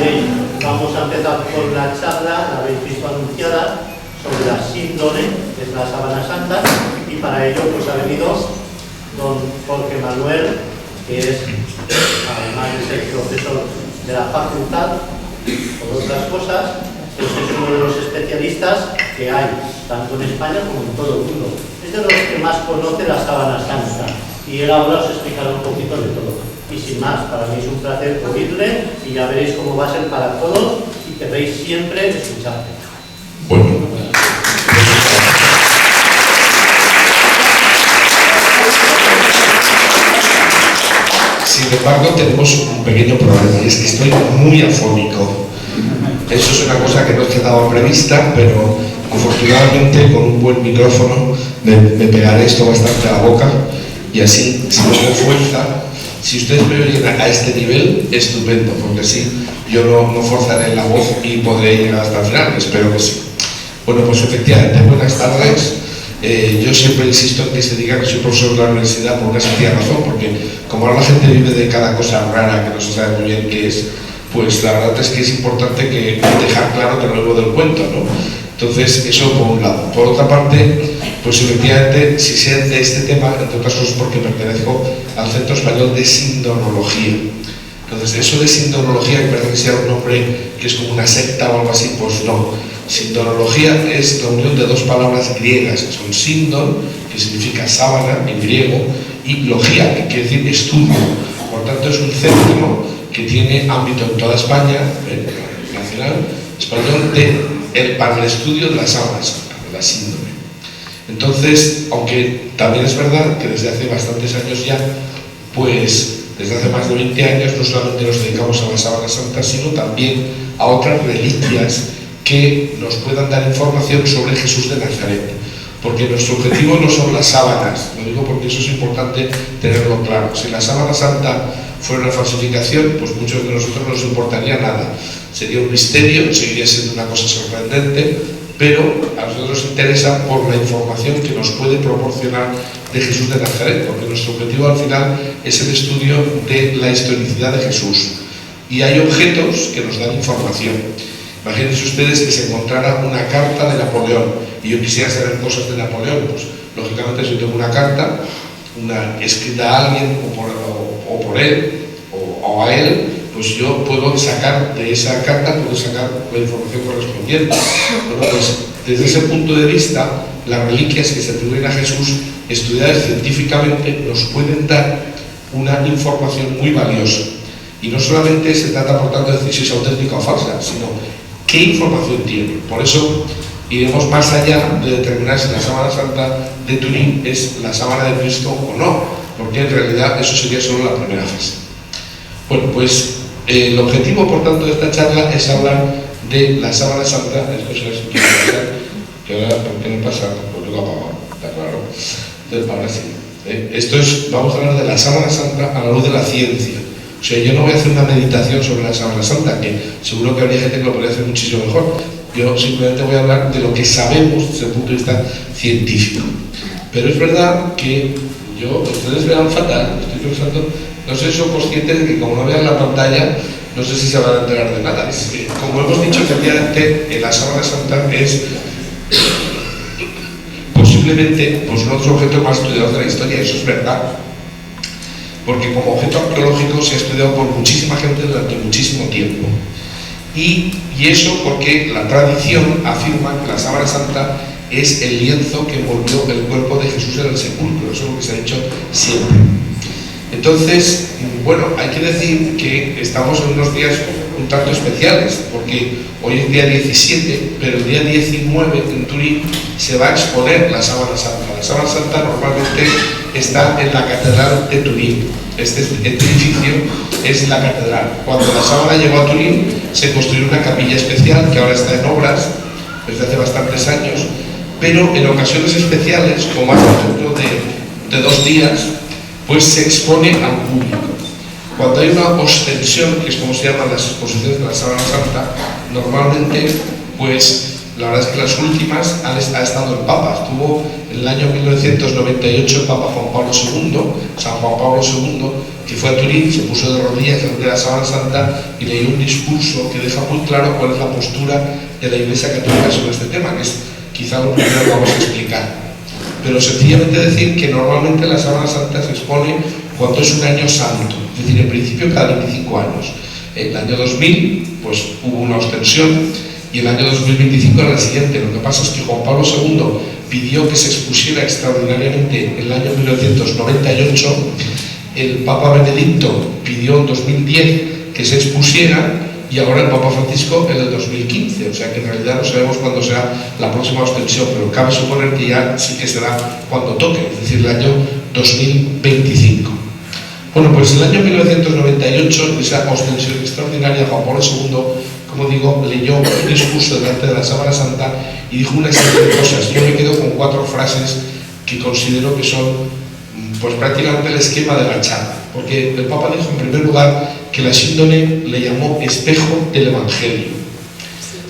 sabéis, vamos a empezar con la charla, la habéis visto anunciada, sobre la síndrome, que es la sábana santa, y para ello pues ha venido don Jorge Manuel, que es, además de ser profesor de la facultad, por otras cosas, pues es uno de los especialistas que hay, tanto en España como en todo el mundo. Es de los que más conoce la sábana santa, y él ahora os explicará un poquito de todo. Y sin más, para mí es un placer oírle, y ya veréis cómo va a ser para todos, y querréis siempre escucharle. Bueno. Sin embargo, tenemos un pequeño problema, y es que estoy muy afónico. Eso es una cosa que no quedaba prevista, pero afortunadamente con un buen micrófono me pegaré esto bastante a la boca, y así, si tengo fuerza, si ustedes me oyen a este nivel, estupendo, porque así yo no forzaré la voz y podré llegar hasta el final, espero que sí. Bueno, pues efectivamente, buenas tardes. Yo siempre insisto en que se diga que soy profesor de la universidad por una sencilla razón, porque como ahora la gente vive de cada cosa rara que no se sabe muy bien qué es, pues la verdad es que es importante que dejar claro que no luego del cuento, ¿no? Entonces, eso por un lado. Por otra parte, pues efectivamente, si sé de este tema, entre otras cosas porque pertenezco al Centro Español de Sindonología. Entonces, eso de sindonología, que parece que sea un nombre que es como una secta o algo así, pues no. Sindonología es la unión de dos palabras griegas, que son sindon, que significa sábana en griego, y logía, que quiere decir estudio. Por tanto, es un centro que tiene ámbito en toda España, nacional, español, para el estudio de las sábanas, de la síndrome. Entonces, aunque también es verdad que desde hace bastantes años ya, pues desde hace más de 20 años, no solamente nos dedicamos a la sábana santa, sino también a otras reliquias que nos puedan dar información sobre Jesús de Nazaret. Porque nuestro objetivo no son las sábanas, lo digo porque eso es importante tenerlo claro. Si la sábana santa fuera una falsificación, pues muchos de nosotros no nos importaría nada. Sería un misterio, seguiría siendo una cosa sorprendente, pero a nosotros nos interesa por la información que nos puede proporcionar de Jesús de Nazaret, porque nuestro objetivo al final es el estudio de la historicidad de Jesús. Y hay objetos que nos dan información. Imagínense ustedes que se encontrara una carta de Napoleón y yo quisiera saber cosas de Napoleón. Pues lógicamente si yo tengo una carta, escrita a alguien o por él o a él, pues yo puedo sacar de esa carta, puedo sacar la información correspondiente. Bueno, pues desde ese punto de vista, las reliquias que se atribuyen a Jesús, estudiadas científicamente, nos pueden dar una información muy valiosa. Y no solamente se trata, por tanto, de decir si es auténtica o falsa, sino qué información tiene. Por eso iremos más allá de determinar si la sábana santa de Turín es la sábana de Cristo o no, porque en realidad eso sería solo la primera fase. Bueno, pues el objetivo, por tanto, de esta charla es hablar de la sábana santa. Esto es lo que pasar, que ahora, ¿por qué no pasa? Pues lo apagado, está claro. Entonces, ahora sí. Vamos a hablar de la sábana santa a la luz de la ciencia. O sea, yo no voy a hacer una meditación sobre la sábana santa, que seguro que habría gente que lo podría hacer muchísimo mejor. Yo simplemente voy a hablar de lo que sabemos desde el punto de vista científico. Pero es verdad que ustedes verán fatal, estoy pensando, no sé si son conscientes de que como no vean la pantalla, no sé si se van a enterar de nada. Es que, como hemos dicho, efectivamente, en la sábana santa es posiblemente pues, nuestro objeto más estudiado de la historia, eso es verdad. Porque como objeto arqueológico se ha estudiado por muchísima gente durante muchísimo tiempo. Y eso porque la tradición afirma que la sábana santa es el lienzo que envolvió el cuerpo de Jesús en el sepulcro. Eso es lo que se ha dicho siempre. Entonces, bueno, hay que decir que estamos en unos días un tanto especiales, porque hoy es día 17, pero el día 19 en Turín se va a exponer la sábana santa. La sábana santa normalmente está en la catedral de Turín. Este edificio es la catedral. Cuando la sábana llegó a Turín, se construyó una capilla especial que ahora está en obras desde hace bastantes años, pero en ocasiones especiales, como por ejemplo de 2 días, pues se expone al público. Cuando hay una ostensión, que es como se llaman las exposiciones de la sábana santa, normalmente pues La verdad es que las últimas ha estado el Papa. Estuvo en el año 1998 el Papa Juan Pablo II, San Juan Pablo II, que fue a Turín, se puso de rodillas delante de la Sábana Santa y leyó un discurso que deja muy claro cuál es la postura de la Iglesia Católica sobre este tema, que es quizá lo primero que vamos a explicar. Pero sencillamente decir que normalmente la Sábana Santa se expone cuando es un año santo, es decir, en principio cada 25 años. El año 2000 pues hubo una ostensión y el año 2025 era el siguiente. Lo que pasa es que Juan Pablo II pidió que se expusiera extraordinariamente en el año 1998, el Papa Benedicto pidió en 2010 que se expusiera y ahora el Papa Francisco en el 2015, o sea que en realidad no sabemos cuándo será la próxima ostensión, pero cabe suponer que ya sí que será cuando toque, es decir, el año 2025. Bueno, pues el año 1998, esa ostensión extraordinaria, Juan Pablo II, como digo, leyó un discurso delante de la Sábana Santa y dijo una serie de cosas. Yo me quedo con 4 frases que considero que son pues prácticamente el esquema de la charla, porque el Papa dijo en primer lugar que la síndone le llamó espejo del Evangelio.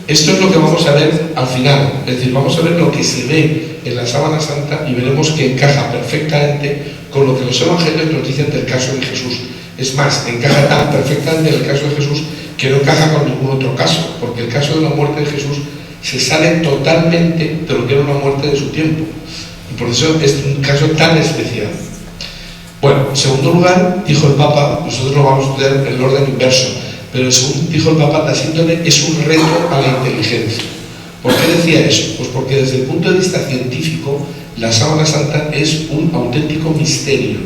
Esto es lo que vamos a ver al final, es decir, vamos a ver lo que se ve en la Sábana Santa y veremos que encaja perfectamente con lo que los evangelios nos dicen del caso de Jesús. Es más, encaja tan perfectamente en el caso de Jesús que no encaja con ningún otro caso, porque el caso de la muerte de Jesús se sale totalmente de lo que era una muerte de su tiempo, y por eso es un caso tan especial. Bueno, en segundo lugar, dijo el Papa, nosotros lo vamos a estudiar en el orden inverso, pero dijo el Papa, la síndone es un reto a la inteligencia. ¿Por qué decía eso? Pues porque desde el punto de vista científico, la Sábana Santa es un auténtico misterio.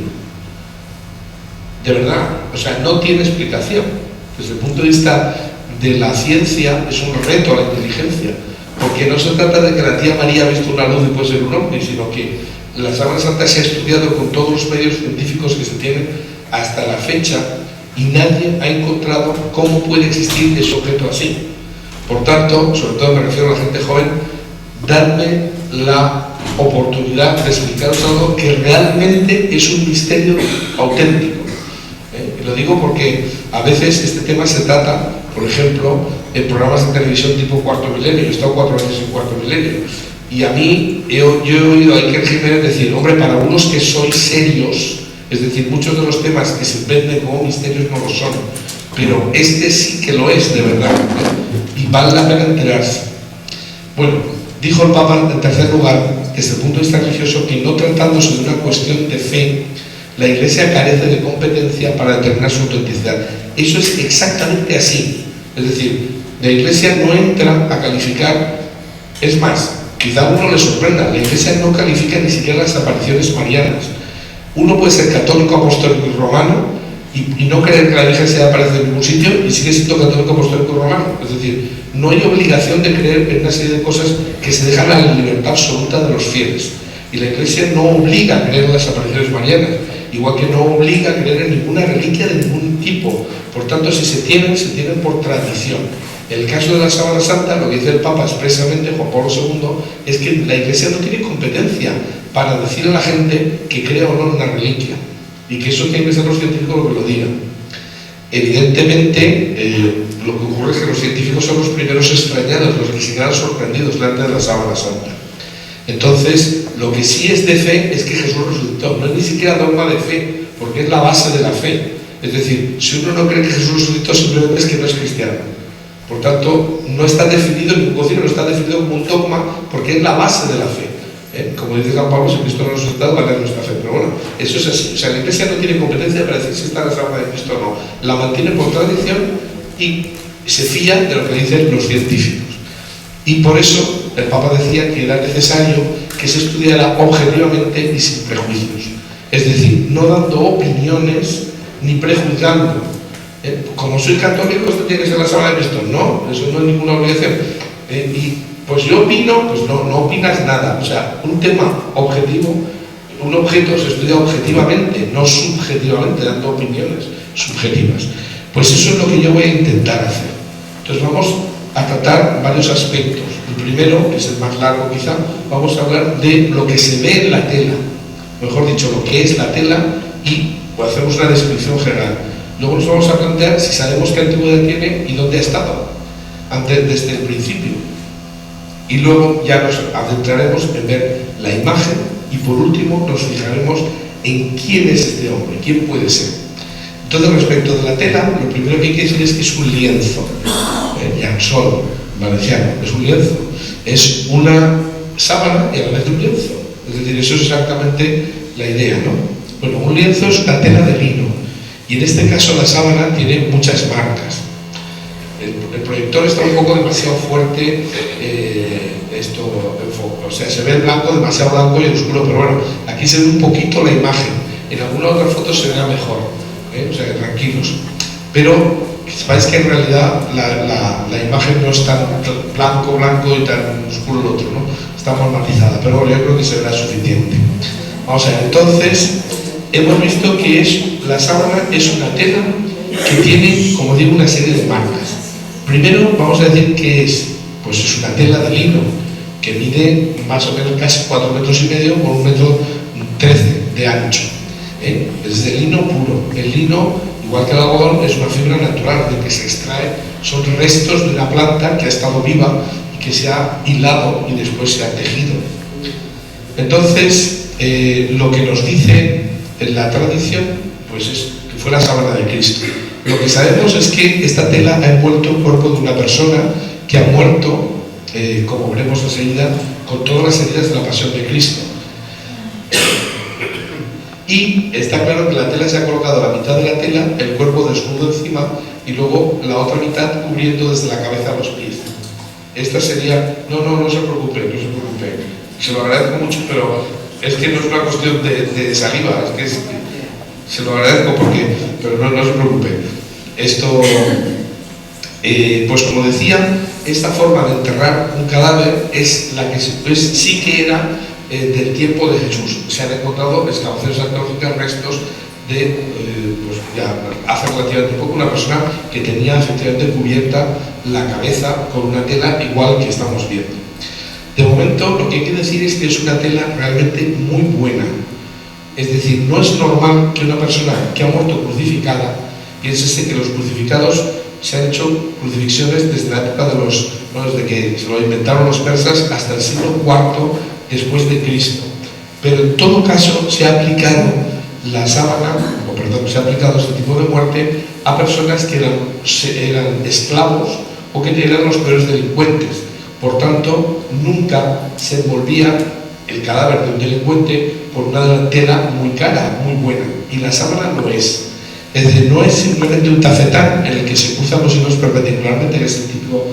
De verdad, o sea, no tiene explicación. Desde el punto de vista de la ciencia, es un reto a la inteligencia, porque no se trata de que la tía María ha visto una luz y puede ser un ovni, sino que la Sábana Santa se ha estudiado con todos los medios científicos que se tienen hasta la fecha y nadie ha encontrado cómo puede existir ese objeto así. Por tanto, sobre todo me refiero a la gente joven, dadme la oportunidad de explicaros algo que realmente es un misterio auténtico. Y lo digo porque a veces este tema se trata, por ejemplo, en programas de televisión tipo Cuarto Milenio. Yo he estado 4 años en Cuarto Milenio y a mí yo he oído a Iker Jiménez decir, hombre, para unos que sois serios, es decir, muchos de los temas que se venden como misterios no lo son, pero este sí que lo es de verdad, y vale la pena enterarse. Bueno, dijo el Papa en tercer lugar, desde el punto de vista religioso, que no tratándose de una cuestión de fe, la Iglesia carece de competencia para determinar su autenticidad. Eso es exactamente así. Es decir, la Iglesia no entra a calificar, es más, quizá a uno le sorprenda, la Iglesia no califica ni siquiera las apariciones marianas. Uno puede ser católico, apostólico y romano y no creer que la Virgen se aparece en ningún sitio y sigue siendo católico, apostólico y romano. Es decir, no hay obligación de creer en una serie de cosas que se dejan a la libertad absoluta de los fieles. Y la Iglesia no obliga a creer en las apariciones marianas, igual que no obliga a creer en ninguna reliquia de ningún tipo. Por tanto, si se tienen por tradición. En el caso de la Sábana Santa, lo que dice el Papa expresamente, Juan Pablo II, es que la Iglesia no tiene competencia para decirle a la gente que crea o no en una reliquia, y que eso tiene que ser los científicos lo que lo digan. Evidentemente, lo que ocurre es que los científicos son los primeros extrañados, los que se quedan sorprendidos delante de la Sábana Santa. Entonces, lo que sí es de fe es que Jesús resucitó. No es ni siquiera dogma de fe, porque es la base de la fe. Es decir, si uno no cree que Jesús resucitó, simplemente es que no es cristiano. Por tanto, no está definido, ningún concilio no está definido como un dogma, porque es la base de la fe. Como dice San Pablo, si Cristo no ha resucitado, vale nuestra fe. Pero bueno, eso es así. O sea, la Iglesia no tiene competencia para decir si está la sábana de Cristo o no. La mantiene por tradición y se fía de lo que dicen los científicos. Y por eso el Papa decía que era necesario que se estudiara objetivamente y sin prejuicios. Es decir, no dando opiniones ni prejuzgando. Como soy católico, esto tiene que ser la sábana de Cristo. No, eso no es ninguna obligación. Y pues yo opino, pues no opinas nada. O sea, un tema objetivo, un objeto se estudia objetivamente, no subjetivamente, dando opiniones subjetivas. Pues eso es lo que yo voy a intentar hacer. Entonces vamos a tratar varios aspectos. El primero, que es el más largo quizá, vamos a hablar de lo que se ve en la tela. Mejor dicho, lo que es la tela, y hacemos una descripción general. Luego nos vamos a plantear si sabemos qué antigüedad tiene y dónde ha estado desde el principio. y luego ya nos adentraremos en ver la imagen y por último nos fijaremos en quién es este hombre, quién puede ser. Entonces, respecto de la tela, lo primero que hay que decir es que es un lienzo, llençol valenciano, es un lienzo, es una sábana y a la vez un lienzo, es decir, eso es exactamente la idea, ¿no? Bueno, un lienzo es una tela de lino y en este caso la sábana tiene muchas marcas. El proyector está un poco demasiado fuerte, o sea, se ve el blanco, demasiado blanco y el oscuro, pero bueno, aquí se ve un poquito la imagen, en alguna otra foto se verá mejor, o sea, tranquilos. Pero sabéis que en realidad la imagen no es tan blanco y tan oscuro el otro, ¿no? Está más matizada, pero bueno, yo creo que se verá suficiente. Vamos a ver, entonces, hemos visto que la sábana es una tela que tiene, como digo, una serie de marcas. Primero vamos a decir que pues es una tela de lino que mide más o menos casi 4,5 metros por 1,13 metros de ancho. Es de lino puro. El lino, igual que el algodón, es una fibra natural de que se extrae, son restos de una planta que ha estado viva y que se ha hilado y después se ha tejido. Entonces, lo que nos dice en la tradición, pues es que fue la sábana de Cristo. Lo que sabemos es que esta tela ha envuelto el cuerpo de una persona que ha muerto, como veremos enseguida, con todas las heridas de la pasión de Cristo. Y está claro que la tela se ha colocado a la mitad de la tela, el cuerpo desnudo encima y luego la otra mitad cubriendo desde la cabeza a los pies. Esta sería... No se preocupe, se lo agradezco mucho, pero es que no es una cuestión de saliva, es que se lo agradezco pero no se preocupe. Esto, pues como decía, esta forma de enterrar un cadáver es la que sí que era del tiempo de Jesús. Se han encontrado excavaciones arqueológicas, restos de, pues ya hace relativamente poco, una persona que tenía efectivamente cubierta la cabeza con una tela igual que estamos viendo. De momento, lo que hay que decir es que es una tela realmente muy buena. Es decir, no es normal que una persona que ha muerto crucificada, piénsese que los crucificados se han hecho crucifixiones desde la época desde que se lo inventaron los persas hasta el siglo IV después de Cristo. Pero en todo caso se ha aplicado se ha aplicado este tipo de muerte a personas que eran esclavos o que eran los peores delincuentes. Por tanto, nunca se envolvía el cadáver de un delincuente con una tela muy cara, muy buena. Y la sábana no es. Es decir, no es simplemente un tafetán en el que se cruzan los hilos perpendicularmente, que es el tipo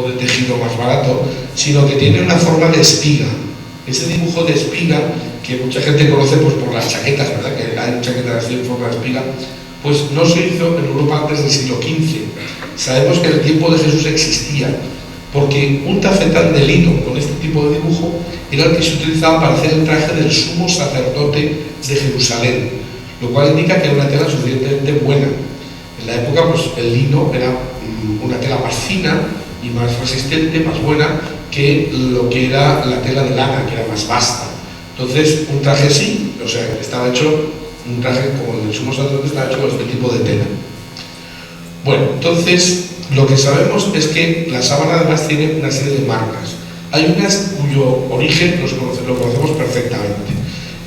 de tejido más barato, sino que tiene una forma de espiga. Ese dibujo de espiga, que mucha gente conoce pues, por las chaquetas, ¿verdad? Que hay chaquetas así en forma de espiga, pues no se hizo en Europa antes del siglo XV. Sabemos que en el tiempo de Jesús existía, porque un tafetán de lino con este tipo de dibujo era el que se utilizaba para hacer el traje del sumo sacerdote de Jerusalén, lo cual indica que era una tela suficientemente buena. En la época, pues el lino era una tela más fina y más resistente, más buena que lo que era la tela de lana, que era más vasta. Entonces, un traje así, o sea, estaba hecho, un traje como el del sumo sacerdote estaba hecho con este tipo de tela. Bueno, entonces, lo que sabemos es que la sábana además tiene una serie de marcas. Hay unas cuyo origen lo conocemos perfectamente.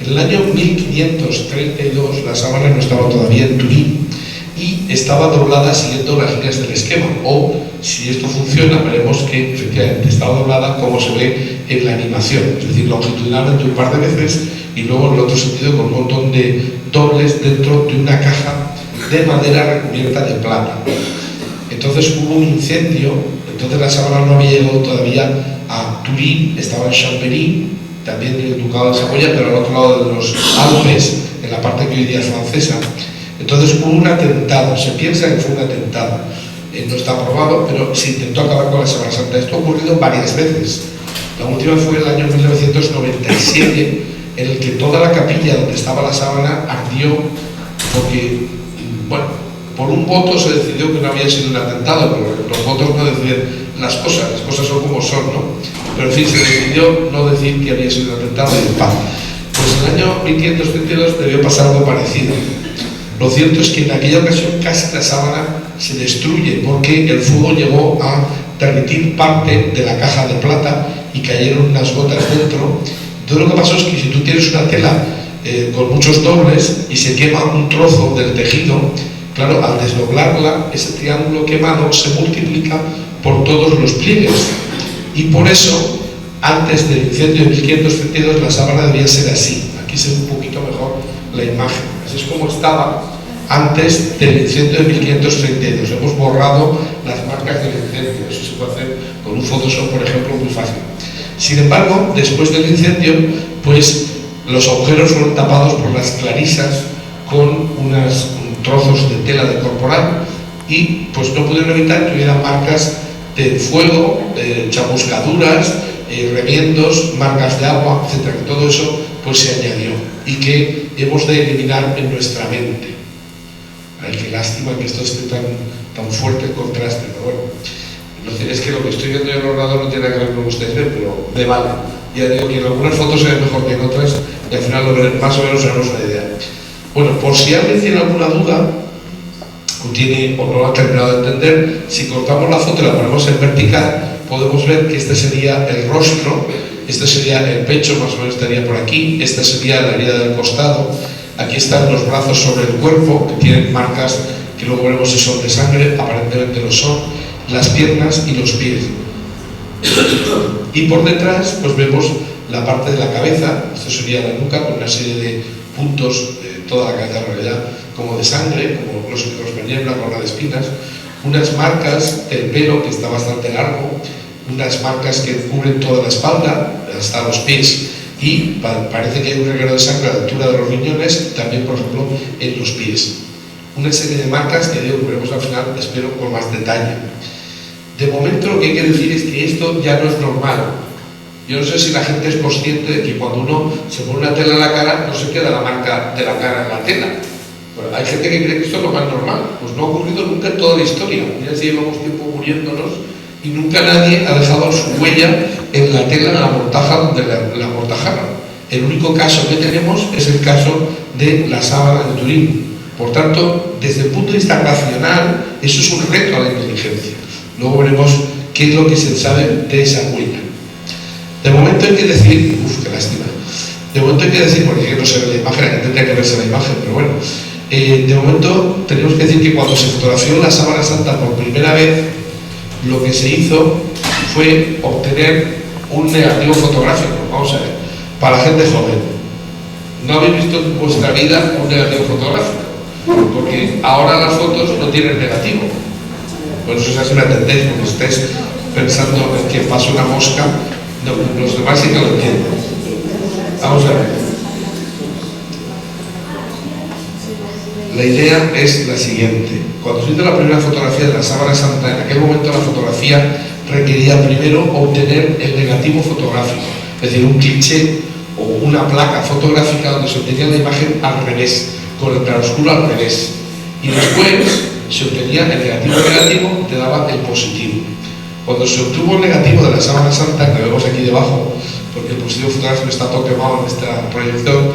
En el año 1532 la sábana no estaba todavía en Turín y estaba doblada siguiendo las líneas del esquema, o si esto funciona veremos que efectivamente estaba doblada como se ve en la animación, es decir, longitudinalmente un par de veces y luego en el otro sentido con un montón de dobles dentro de una caja de madera recubierta de plata. Entonces hubo un incendio, entonces la sábana no había llegado todavía a Turín, estaba en Chambéry, también en el Ducado de Saboya, pero al otro lado de los Alpes, en la parte que hoy día es francesa. Entonces hubo un atentado, se piensa que fue un atentado, no está probado, pero se intentó acabar con la Sábana Santa. Esto ha ocurrido varias veces. La última fue en el año 1997, en el que toda la capilla donde estaba la sábana ardió, porque, bueno, por un voto se decidió que no había sido un atentado, pero los votos no deciden las cosas son como son, ¿no? Pero en fin, se decidió no decir que había sido un atentado y paz. Pues en el año 1532 debió pasar algo parecido. Lo cierto es que en aquella ocasión casi la sábana se destruye porque el fuego llegó a derretir parte de la caja de plata y cayeron unas gotas dentro. Entonces lo que pasó es que si tú tienes una tela con muchos dobles y se quema un trozo del tejido, claro, al desdoblarla, ese triángulo quemado se multiplica por todos los pliegues. Y por eso, antes del incendio de 1532, la sábana debía ser así. Aquí se ve un poquito mejor la imagen. Así es como estaba antes del incendio de 1532. Hemos borrado las marcas del incendio. Eso se puede hacer con un Photoshop, por ejemplo, muy fácil. Sin embargo, después del incendio, pues los agujeros fueron tapados por las clarisas con unos trozos de tela de corporal y pues no pudieron evitar que hubiera marcas de fuego, chamuscaduras, remiendos, marcas de agua, etcétera. Que todo eso pues se añadió y que hemos de eliminar en nuestra mente. Ay, qué lástima que esto esté tan fuerte el contraste, pero bueno. Es que lo que estoy viendo en el ordenador no tiene nada que ver con ustedes ven, pero me vale. Ya digo que en algunas fotos se ve mejor que en otras y al final más o menos tenemos una idea. Bueno, por si alguien tiene alguna duda o no lo ha terminado de entender, si cortamos la foto y la ponemos en vertical, podemos ver que este sería el rostro, este sería el pecho, más o menos estaría por aquí, esta sería la herida del costado, aquí están los brazos sobre el cuerpo, que tienen marcas que luego veremos si son de sangre, aparentemente lo son, las piernas y los pies. Y por detrás pues vemos la parte de la cabeza, esto sería la nuca con una serie de puntos, toda la cabeza en realidad, como de sangre, como los que nos venían una corona de espinas, unas marcas del pelo que está bastante largo, unas marcas que cubren toda la espalda, hasta los pies, y parece que hay un reguero de sangre a la altura de los riñones, también por ejemplo en los pies. Una serie de marcas que veremos al final, espero, con más detalle. De momento lo que hay que decir es que esto ya no es normal. Yo no sé si la gente es consciente de que cuando uno se pone una tela en la cara no se queda la marca de la cara en la tela. Bueno, hay gente que cree que esto es lo más normal. Pues no ha ocurrido nunca en toda la historia. Ya si llevamos tiempo muriéndonos y nunca nadie ha dejado su huella en la tela, en la mortaja donde la amortajaron. El único caso que tenemos es el caso de la sábana de Turín. Por tanto, desde el punto de vista racional, eso es un reto a la inteligencia. Luego veremos qué es lo que se sabe de esa huella. De momento hay que decir, qué lástima. De momento hay que decir, porque no se ve la imagen, aquí tendría que verse la imagen, pero bueno. De momento tenemos que decir que cuando se fotografió la Sábana Santa por primera vez, lo que se hizo fue obtener un negativo fotográfico. Vamos a ver, para la gente joven. ¿No habéis visto en vuestra vida un negativo fotográfico? Porque ahora las fotos no tienen negativo. Bueno, eso se me atendéis porque estáis pensando en que pasa una mosca. No, los demás sí que lo entienden. Vamos a ver. La idea es la siguiente. Cuando se hizo la primera fotografía de la Sábana Santa, en aquel momento la fotografía requería primero obtener el negativo fotográfico, es decir, un cliché o una placa fotográfica donde se obtenía la imagen al revés, con el claroscuro al revés. Y después se obtenía el negativo, te daba el positivo. Cuando se obtuvo el negativo de la Sábana Santa, que vemos aquí debajo, porque el positivo fotográfico está todo quemado en esta proyección,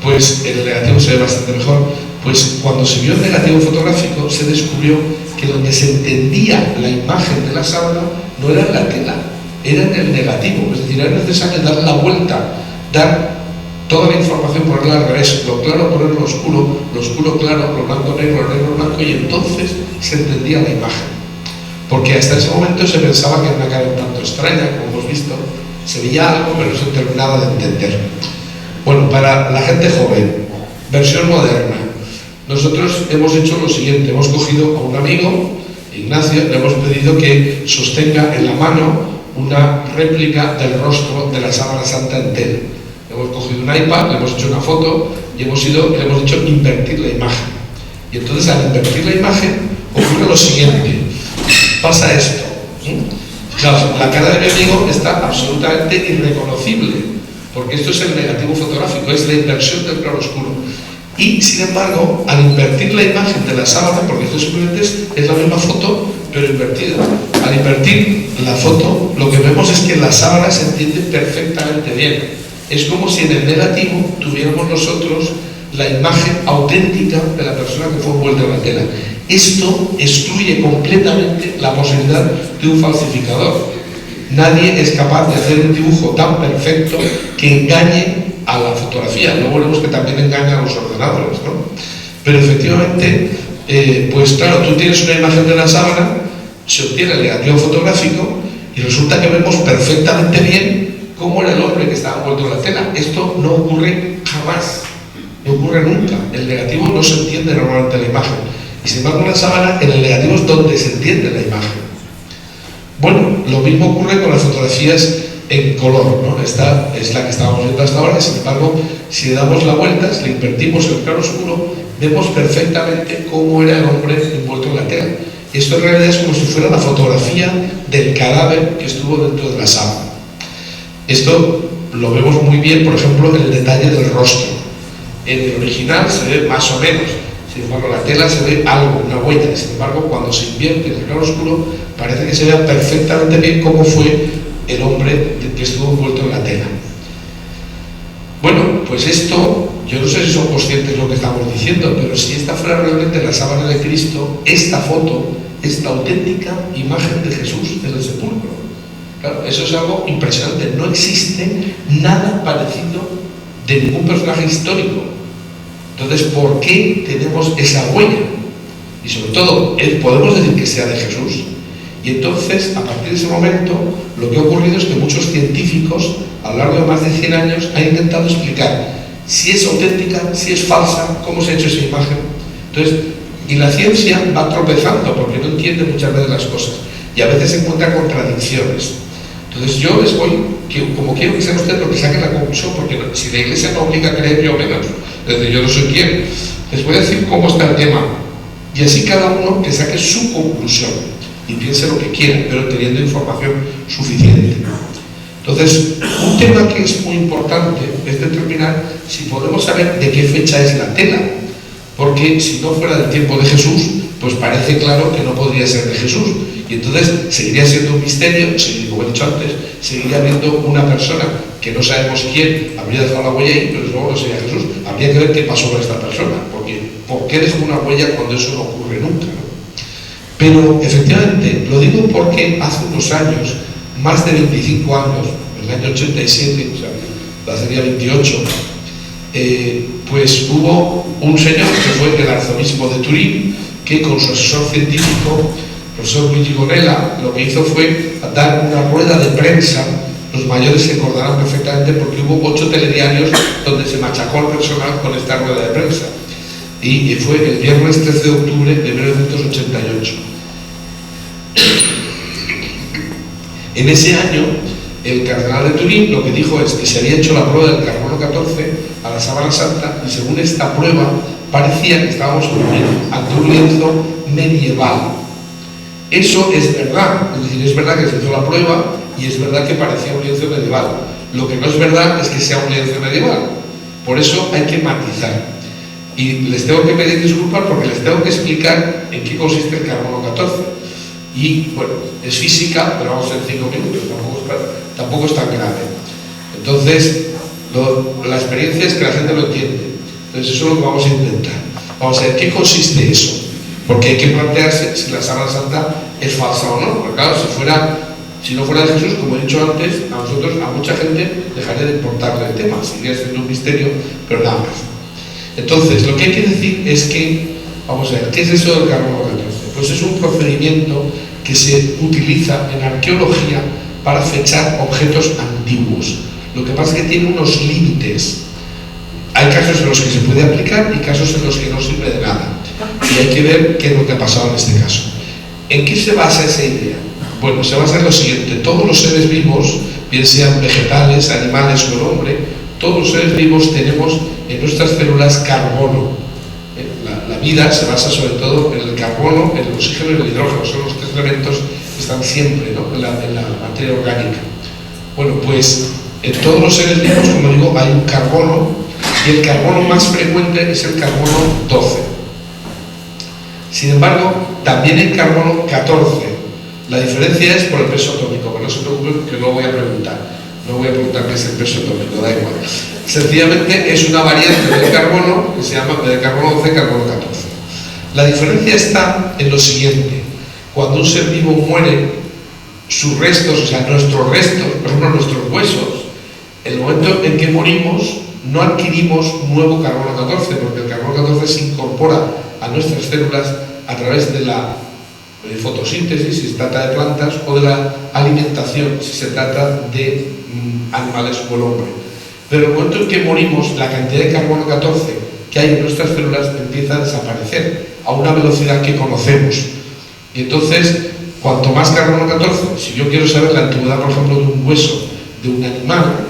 pues el negativo se ve bastante mejor. Pues cuando se vio el negativo fotográfico, se descubrió que donde se entendía la imagen de la sábana no era en la tela, era en el negativo. Es decir, era necesario dar la vuelta, dar toda la información, ponerla al revés, lo claro ponerlo oscuro claro, lo blanco negro blanco, y entonces se entendía la imagen. Porque hasta ese momento se pensaba que era una cara un tanto extraña, como hemos visto, se veía algo pero no se terminaba de entender. Bueno, para la gente joven, versión moderna, nosotros hemos hecho lo siguiente: hemos cogido a un amigo, Ignacio, le hemos pedido que sostenga en la mano una réplica del rostro de la Sábana Santa en tela. Hemos cogido un iPad, le hemos hecho una foto y le hemos dicho invertir la imagen. Y entonces al invertir la imagen ocurre lo siguiente: pasa esto. Fijaos, la cara de mi amigo está absolutamente irreconocible, porque esto es el negativo fotográfico, es la inversión del claroscuro. Y sin embargo, al invertir la imagen de la sábana, porque esto simplemente es la misma foto, pero invertida, al invertir la foto, lo que vemos es que la sábana se entiende perfectamente bien. Es como si en el negativo tuviéramos nosotros la imagen auténtica de la persona que fue envuelta en la tela. Esto excluye completamente la posibilidad de un falsificador. Nadie es capaz de hacer un dibujo tan perfecto que engañe a la fotografía. Luego vemos que también engaña a los ordenadores, ¿no? Pero efectivamente, pues claro, tú tienes una imagen de la sábana, se obtiene el negativo fotográfico y resulta que vemos perfectamente bien cómo era el hombre que estaba envuelto en la tela. Esto no ocurre jamás, no ocurre nunca. El negativo no se entiende normalmente en la imagen. Y sin embargo, en la sábana, en el negativo es donde se entiende la imagen. Bueno, lo mismo ocurre con las fotografías en color, ¿no? Esta es la que estábamos viendo hasta ahora, y sin embargo, si le damos la vuelta, si le invertimos el claro oscuro, vemos perfectamente cómo era el hombre envuelto en la tela. Esto en realidad es como si fuera la fotografía del cadáver que estuvo dentro de la sábana. Esto lo vemos muy bien, por ejemplo, en el detalle del rostro. En el original se ve más o menos, sin embargo, en la tela se ve algo, una huella. Sin embargo, cuando se invierte en el claro oscuro, parece que se vea perfectamente bien cómo fue el hombre que estuvo envuelto en la tela. Bueno, pues esto, yo no sé si son conscientes de lo que estamos diciendo, pero si esta fuera realmente la sábana de Cristo, esta foto es la auténtica imagen de Jesús en el sepulcro. Claro, eso es algo impresionante. No existe nada parecido de ningún personaje histórico. Entonces, ¿por qué tenemos esa huella? Y sobre todo, ¿podemos decir que sea de Jesús? Y entonces, a partir de ese momento, lo que ha ocurrido es que muchos científicos, a lo largo de más de 100 años, han intentado explicar si es auténtica, si es falsa, cómo se ha hecho esa imagen. Entonces, y la ciencia va tropezando porque no entiende muchas veces las cosas y a veces se encuentra contradicciones. Entonces yo les voy, como quiero que sean ustedes los que saquen la conclusión, porque si la Iglesia no obliga a creer, yo menos, desde yo no soy quien, les voy a decir cómo está el tema, y así cada uno que saque su conclusión y piense lo que quiera, pero teniendo información suficiente. Entonces, un tema que es muy importante es determinar si podemos saber de qué fecha es la tela, porque si no fuera del tiempo de Jesús, pues parece claro que no podría ser de Jesús, y entonces seguiría siendo un misterio, como he dicho antes, seguiría habiendo una persona que no sabemos quién habría dejado la huella ahí, pero luego no sería Jesús. Habría que ver qué pasó con esta persona, porque ¿por qué dejó una huella cuando eso no ocurre nunca, ¿no? Pero efectivamente, lo digo porque hace unos años, más de 25 años, en el año 87, o sea, sería 28, pues hubo un señor que fue el arzobispo de Turín, que con su asesor científico, el profesor Luigi Gonella, lo que hizo fue dar una rueda de prensa. Los mayores se acordarán perfectamente porque hubo 8 telediarios donde se machacó al personal con esta rueda de prensa. Y fue el viernes 13 de octubre de 1988. En ese año, el cardenal de Turín lo que dijo es que se había hecho la prueba del carbono 14 a la sábana santa, y según esta prueba parecía que estábamos ante un lienzo medieval. Eso es verdad, es decir, es verdad que se hizo la prueba y es verdad que parecía un lienzo medieval. Lo que no es verdad es que sea un lienzo medieval. Por eso hay que matizar. Y les tengo que pedir disculpas porque les tengo que explicar en qué consiste el carbono 14. Y bueno, es física, pero vamos en 5 minutos, tampoco es tan grave. Entonces, la experiencia es que la gente lo entiende. Entonces eso es lo que vamos a intentar. Vamos a ver qué consiste eso, porque hay que plantearse si la sábana santa es falsa o no. Porque claro, si no fuera de Jesús, como he dicho antes, a mucha gente dejaría de importarle el tema, seguiría siendo un misterio, pero nada más. Entonces, lo que hay que decir es que, vamos a ver, ¿qué es eso del carbono 14? Pues es un procedimiento que se utiliza en arqueología para fechar objetos antiguos. Lo que pasa es que tiene unos límites. Hay casos en los que se puede aplicar y casos en los que no sirve de nada. Y hay que ver qué es lo que ha pasado en este caso. ¿En qué se basa esa idea? Bueno, se basa en lo siguiente: todos los seres vivos, bien sean vegetales, animales o el hombre, todos los seres vivos tenemos en nuestras células carbono. La vida se basa sobre todo en el carbono, en el oxígeno y en el hidrógeno. Son los 3 elementos que están siempre, ¿no?, en la materia orgánica. Bueno, pues en todos los seres vivos, como digo, hay un carbono, y el carbono más frecuente es el carbono 12. Sin embargo, también hay carbono 14. La diferencia es por el peso atómico, pero no se preocupen que luego voy a preguntar. No voy a preguntar qué es el peso atómico, da igual. Sencillamente es una variante del carbono que se llama del carbono 12, carbono 14. La diferencia está en lo siguiente: cuando un ser vivo muere, sus restos, o sea, nuestros restos, por ejemplo, nuestros huesos, en el momento en que morimos, no adquirimos nuevo carbono 14, porque el carbono 14 se incorpora a nuestras células a través de la fotosíntesis, si se trata de plantas, o de la alimentación, si se trata de animales o el hombre. Pero en el momento en que morimos, la cantidad de carbono 14 que hay en nuestras células empieza a desaparecer a una velocidad que conocemos. Y entonces, cuanto más carbono 14, si yo quiero saber la antigüedad, por ejemplo, de un hueso de un animal,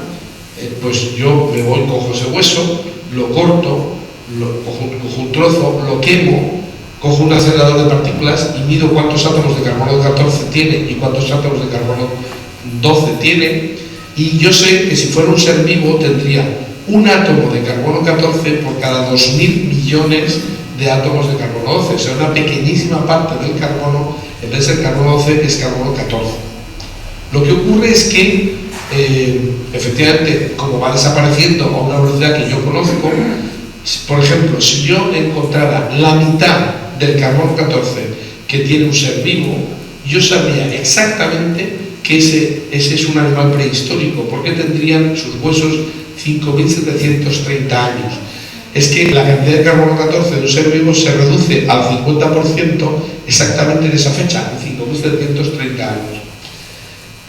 pues yo me voy, cojo ese hueso, lo corto, cojo un trozo, lo quemo, cojo un acelerador de partículas y mido cuántos átomos de carbono 14 tiene y cuántos átomos de carbono 12 tiene, y yo sé que si fuera un ser vivo tendría un átomo de carbono 14 por cada 2000 millones de átomos de carbono 12, o sea, una pequeñísima parte del carbono, en vez de ser carbono 12, es carbono 14. Lo que ocurre es que, efectivamente, como va desapareciendo a una velocidad que yo conozco, por ejemplo, si yo encontrara la mitad del carbono 14 que tiene un ser vivo, yo sabría exactamente que ese es un animal prehistórico, porque tendrían sus huesos 5.730 años. Es que la cantidad de carbono 14 de un ser vivo se reduce al 50% exactamente en esa fecha, en 5.730 años.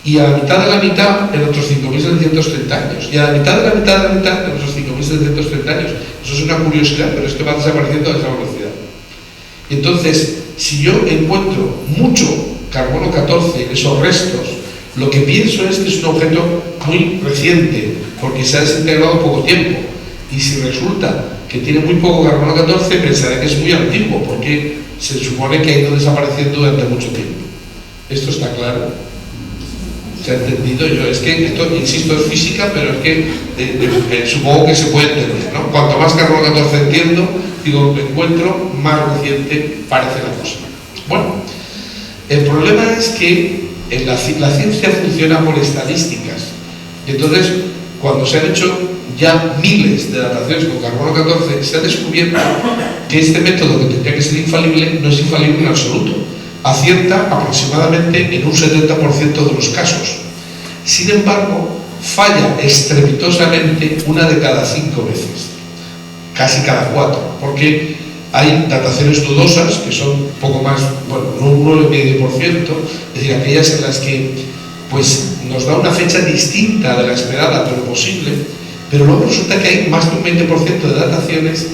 Y a la mitad de la mitad en otros 5.730 años. Y a la mitad de la mitad de la mitad en otros 5.730 años. Eso es una curiosidad, pero es que va desapareciendo a esa velocidad. Y entonces, si yo encuentro mucho carbono 14 en esos restos, lo que pienso es que es un objeto muy reciente, porque se ha desintegrado poco tiempo. Y si resulta que tiene muy poco carbono 14, pensaré que es muy antiguo, porque se supone que ha ido desapareciendo durante mucho tiempo. ¿Esto está claro? ¿Se ha entendido? Yo, es que esto, insisto, es física, pero es que supongo que se puede entender, ¿no? Cuanto más carbono 14 entiendo, digo, me encuentro, más reciente parece la cosa. Bueno, el problema es que la ciencia funciona por estadísticas. Entonces, cuando se han hecho ya miles de dataciones con carbono 14, se ha descubierto que este método, que tendría que ser infalible, no es infalible en absoluto. Acierta aproximadamente en un 70% de los casos. Sin embargo, falla estrepitosamente una de cada 5 veces, casi cada 4, porque hay dataciones dudosas que son poco más, bueno, un 9,5%, es decir, aquellas en las que pues nos da una fecha distinta de la esperada, pero posible, pero luego resulta que hay más de un 20% de dataciones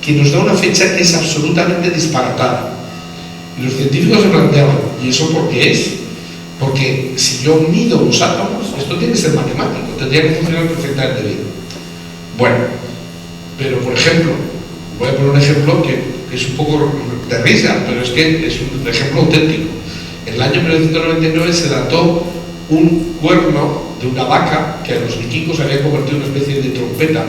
que nos da una fecha que es absolutamente disparatada. Y los científicos se planteaban, ¿y eso por qué es? Porque si yo mido los átomos, esto tiene que ser matemático, tendría que funcionar perfectamente bien. Bueno, pero por ejemplo, voy a poner un ejemplo que es un poco de risa, pero es que es un ejemplo auténtico. En el año 1999 se dató un cuerno de una vaca que a los vikingos había convertido en una especie de trompeta.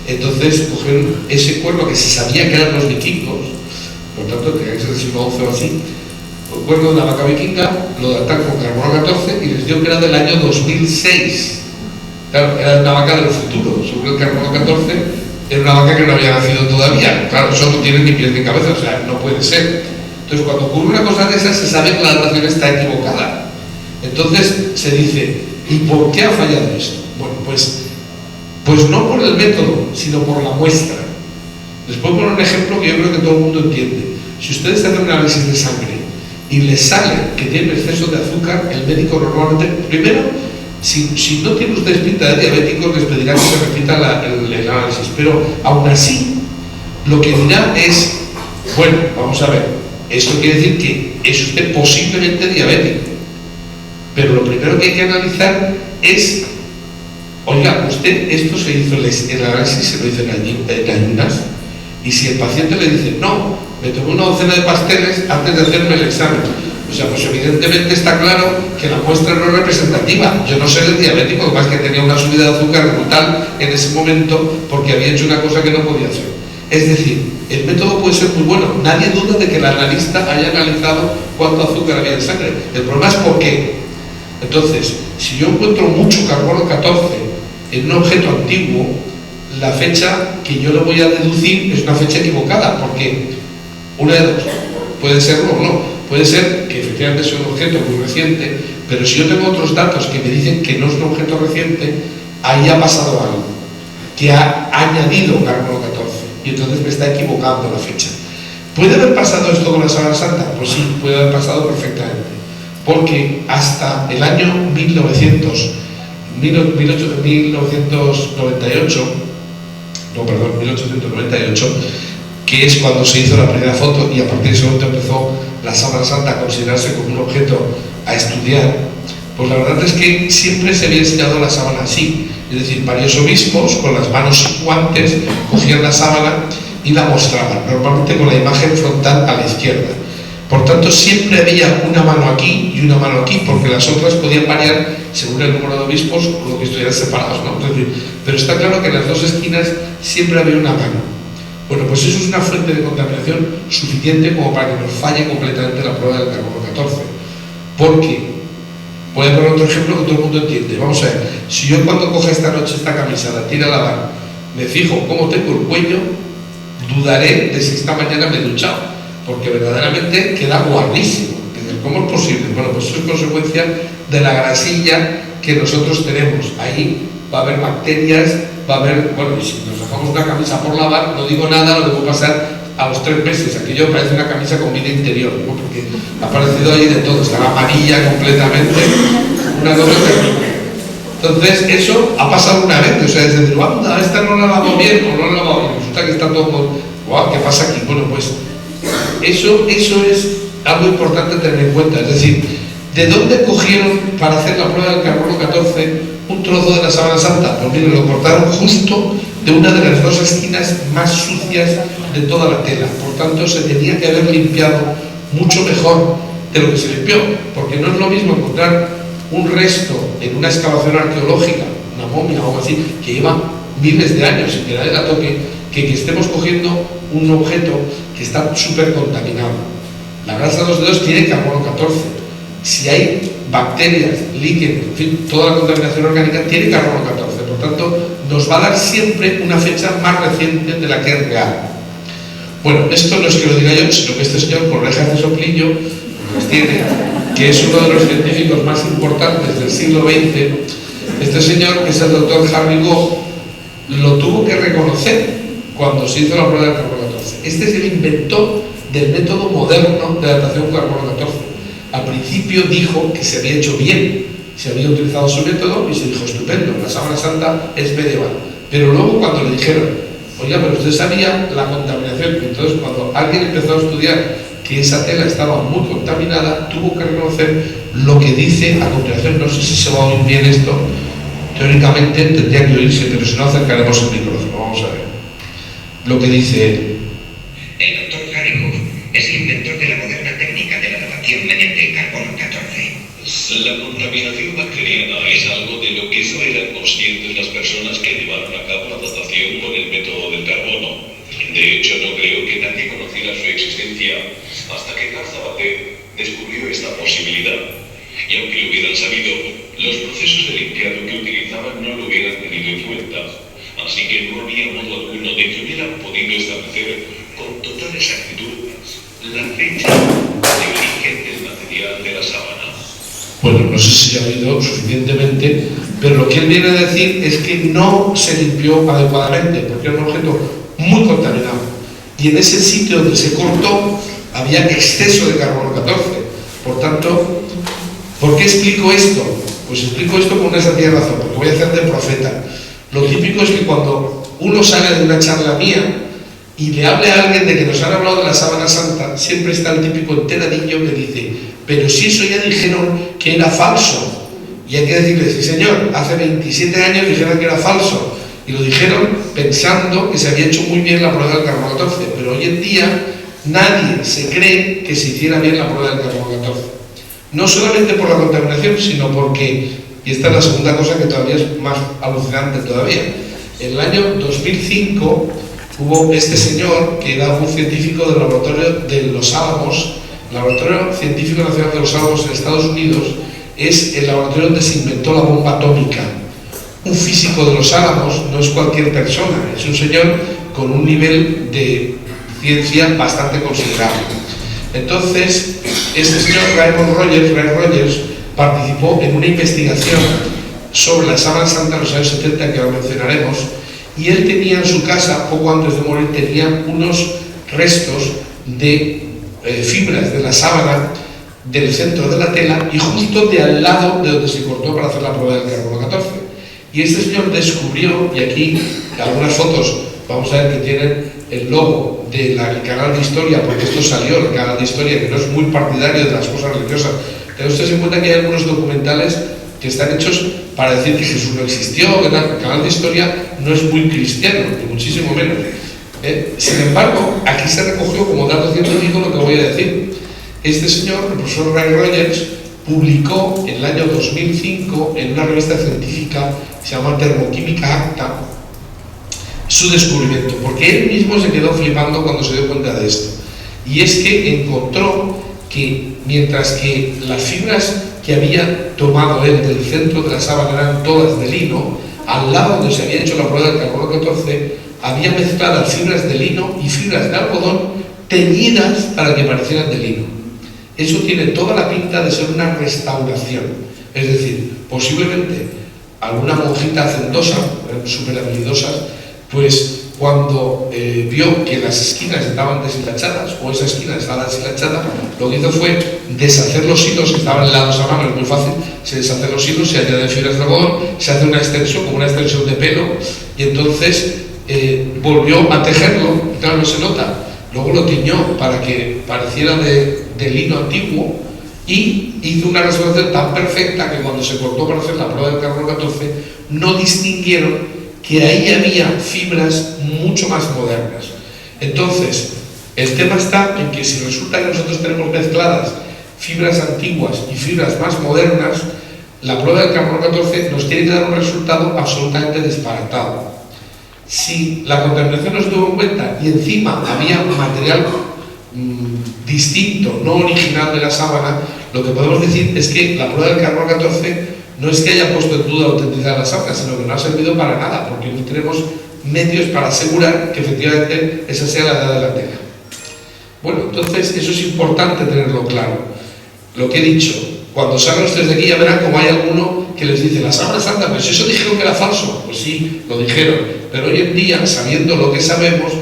Entonces cogieron ese cuerno que se sabía que eran los vikingos, por tanto tenía que ser del siglo XI o así, el cuerno de una vaca vikinga, lo dataron con carbono 14 y les dio que era del año 2006. Claro, era una vaca del futuro, según el carbono 14 era una vaca que no había nacido todavía. Claro, eso no tiene ni pies ni cabeza, o sea, no puede ser. Entonces, cuando ocurre una cosa de esas, se sabe que la datación está equivocada. Entonces, se dice, ¿y por qué ha fallado esto? Bueno, pues no por el método, sino por la muestra. Les puedo poner un ejemplo que yo creo que todo el mundo entiende. Si ustedes hacen un análisis de sangre y les sale que tiene exceso de azúcar, el médico normalmente, primero, si no tiene ustedes pinta de diabéticos, les pedirá que se repita el análisis, pero aún así, lo que dirá es, bueno, vamos a ver, esto quiere decir que es usted posiblemente diabético, pero lo primero que hay que analizar es, oiga, usted esto se hizo, el análisis se lo hizo en ayunas, y si el paciente le dice, no, me tomé una docena de pasteles antes de hacerme el examen, o sea, pues evidentemente está claro que la muestra no es representativa. Yo no sé el diabético, además que tenía una subida de azúcar brutal en ese momento porque había hecho una cosa que no podía hacer. Es decir, el método puede ser muy bueno, nadie duda de que el analista haya analizado cuánto azúcar había en sangre. El problema es por qué. Entonces, si yo encuentro mucho carbono 14 en un objeto antiguo, la fecha que yo le voy a deducir es una fecha equivocada, porque Una de dos, puede serlo o no, puede ser que efectivamente sea un objeto muy reciente, pero si yo tengo otros datos que me dicen que no es un objeto reciente, ahí ha pasado algo, que ha añadido carbono 14, y entonces me está equivocando la fecha. ¿Puede haber pasado esto con la Sábana Santa? Pues sí, puede haber pasado perfectamente, porque hasta el año 1898, que es cuando se hizo la primera foto, y a partir de ese momento empezó la Sábana Santa a considerarse como un objeto a estudiar, pues la verdad es que siempre se había enseñado la sábana así, es decir, varios obispos con las manos y guantes cogían la sábana y la mostraban, normalmente con la imagen frontal a la izquierda. Por tanto, siempre había una mano aquí y una mano aquí, porque las otras podían variar según el número de obispos o lo que estuvieran separados, ¿no? Es decir, pero está claro que en las dos esquinas siempre había una mano. Bueno, pues eso es una fuente de contaminación suficiente como para que nos falle completamente la prueba del carbono 14. Porque, voy a poner otro ejemplo que todo el mundo entiende. Vamos a ver, si yo cuando coja esta noche esta camisa, la tiro a lavar, me fijo cómo tengo el cuello, dudaré de si esta mañana me he duchado, porque verdaderamente queda guarrísimo. ¿Cómo es posible? Bueno, pues eso es consecuencia de la grasilla que nosotros tenemos. Ahí va a haber bacterias, va a haber, bueno, y si nos dejamos una camisa por lavar, no digo nada lo que puede pasar a los 3 meses. Aquello parece una camisa con vida interior, ¿no? Porque ha aparecido ahí de todo, está amarilla completamente, una cosa terrible. Entonces, eso ha pasado una vez, o sea, es decir, anda, esta no la lavado bien o no la lavado bien, resulta que está todo, wow, ¿qué pasa aquí? Bueno, pues eso es algo importante tener en cuenta, es decir, ¿de dónde cogieron para hacer la prueba del carbono 14 un trozo de la Sábana Santa? Pues miren, lo cortaron justo de una de las dos esquinas más sucias de toda la tela, por tanto se tenía que haber limpiado mucho mejor de lo que se limpió, porque no es lo mismo encontrar un resto en una excavación arqueológica, una momia o algo así, que lleva miles de años sin que nadie la toque, que estemos cogiendo un objeto que está súper contaminado. La grasa de los dedos tiene carbono 14. Si hay bacterias, líquenes, en fin, toda la contaminación orgánica tiene carbono 14. Por tanto, nos va a dar siempre una fecha más reciente de la que es real. Bueno, esto no es que lo diga yo, sino que este señor con orejas de soplillo pues tiene, que es uno de los científicos más importantes del siglo XX. Este señor, que es el doctor Harry Goff, lo tuvo que reconocer cuando se hizo la prueba del carbono 14. Este es el inventor del método moderno de datación con carbono 14. Al principio dijo que se había hecho bien, se había utilizado su método y se dijo, estupendo, la Sábana Santa es medieval. Pero luego cuando le dijeron, oiga, pero usted sabía la contaminación, entonces cuando alguien empezó a estudiar que esa tela estaba muy contaminada, tuvo que reconocer lo que dice a continuación. No sé si se va a oír bien esto, teóricamente tendría que oírse, pero si no acercaremos el micrófono, vamos a ver lo que dice él. El doctor Harry Goff es el inventor de la moderna técnica de la datación mediante el carbono 14. La contaminación bacteriana es algo de lo que no eran conscientes las personas que llevaron a cabo la datación con el método del carbono. De hecho, no creo que nadie conociera su existencia hasta que Garza-Bater descubrió esta posibilidad. Y aunque lo hubieran sabido, los procesos de limpiado que utilizaban no lo hubieran tenido en cuenta. Así que no había modo alguno de que hubieran podido establecer con total exactitud la fecha de origen del material de la sábana. Bueno, no sé si se ha oído suficientemente, pero lo que él viene a decir es que no se limpió adecuadamente, porque era un objeto muy contaminado. Y en ese sitio donde se cortó había exceso de carbono 14. Por tanto, ¿por qué explico esto? Pues explico esto por una sencilla razón, porque voy a hacer de profeta. Lo típico es que cuando uno sale de una charla mía y le hable a alguien de que nos han hablado de la Sábana Santa, siempre está el típico enteradillo que dice, pero si eso ya dijeron que era falso. Y hay que decirle, sí señor, hace 27 años dijeron que era falso. Y lo dijeron pensando que se había hecho muy bien la prueba del carbono 14. Pero hoy en día nadie se cree que se hiciera bien la prueba del carbono 14. No solamente por la contaminación, sino porque, y esta es la segunda cosa que todavía es más alucinante todavía, en el año 2005 hubo este señor que era un científico del laboratorio de Los Álamos. El Laboratorio Científico Nacional de Los Álamos en Estados Unidos es el laboratorio donde se inventó la bomba atómica. Un físico de Los Álamos no es cualquier persona, es un señor con un nivel de ciencia bastante considerable. Entonces, este señor Ray Rogers participó en una investigación sobre la sábana santa en los años 70, que ahora mencionaremos, y él tenía en su casa, poco antes de morir, tenía unos restos de fibras de la sábana del centro de la tela y justo de al lado de donde se cortó para hacer la prueba del carbono 14. Y este señor descubrió, y aquí algunas fotos vamos a ver que tienen el logo del canal de historia, porque esto salió en el canal de historia, que no es muy partidario de las cosas religiosas. Tengan ustedes en cuenta que hay algunos documentales que están hechos para decir que Jesús no existió, que el canal de historia no es muy cristiano, ni muchísimo menos. Sin embargo, aquí se recogió como dato científico lo que voy a decir. Este señor, el profesor Ray Rogers, publicó en el año 2005 en una revista científica que se llama Thermoquímica Acta su descubrimiento, porque él mismo se quedó flipando cuando se dio cuenta de esto. Y es que encontró que mientras que las fibras que había tomado él del centro de la sábana eran todas de lino, al lado donde se había hecho la prueba del carbono 14 había mezcladas fibras de lino y fibras de algodón teñidas para que parecieran de lino. Eso tiene toda la pinta de ser una restauración, es decir, posiblemente alguna monjita hacendosa, súper habilidosas, pues cuando vio que las esquinas estaban deshilachadas, o esa esquina estaba deshilachada, lo que hizo fue deshacer los hilos que estaban helados a mano. Es muy fácil, se deshacen los hilos, se añaden fibras de algodón, se hace una extensión, como una extensión de pelo, y entonces volvió a tejerlo, claro, no se nota. Luego lo tiñó para que pareciera de lino antiguo y hizo una restauración tan perfecta que cuando se cortó para hacer la prueba del carbono 14 no distinguieron que ahí había fibras mucho más modernas. Entonces, el tema está en que si resulta que nosotros tenemos mezcladas fibras antiguas y fibras más modernas, la prueba del carbono 14 nos tiene que dar un resultado absolutamente disparatado. Si la contaminación no se tuvo en cuenta y encima había material distinto, no original de la sábana, lo que podemos decir es que la prueba del carbono 14 no es que haya puesto en duda la autenticidad de la sábana, sino que no ha servido para nada, porque no tenemos medios para asegurar que efectivamente esa sea la edad de la tela. Bueno, entonces eso es importante tenerlo claro. Lo que he dicho, cuando salgan ustedes de aquí ya verán como hay alguno que les dice la sábana santa, pero si eso dijeron que era falso, pues sí, lo dijeron, pero hoy en día, sabiendo lo que sabemos,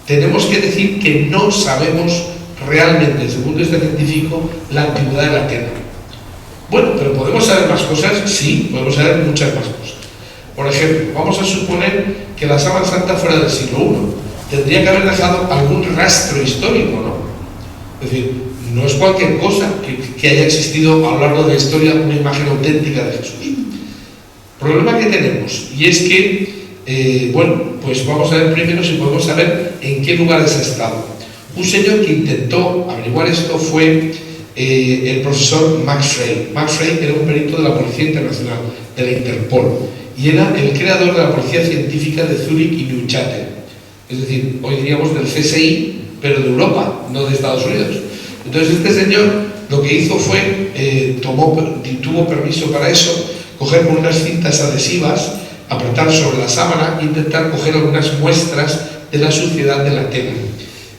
tenemos que decir que no sabemos realmente, desde el punto de vista científico, la antigüedad de la tela. Bueno, pero ¿podemos saber más cosas? Sí, podemos saber muchas más cosas. Por ejemplo, vamos a suponer que la sábana santa fuera del siglo I. Tendría que haber dejado algún rastro histórico, ¿no? Es decir, no es cualquier cosa que haya existido a lo largo de la historia una imagen auténtica de Jesús. Problema que tenemos, y es que, bueno, pues vamos a ver primero si podemos saber en qué lugares ha estado. Un señor que intentó averiguar esto fue el profesor Max Frey. Max Frey era un perito de la Policía Internacional, de la Interpol, y era el creador de la Policía Científica de Zúrich y Neuchâtel. Es decir, hoy diríamos del CSI, pero de Europa, no de Estados Unidos. Entonces este señor lo que hizo fue, tuvo permiso para eso, coger con unas cintas adhesivas, apretar sobre la sábana e intentar coger algunas muestras de la suciedad de la tela.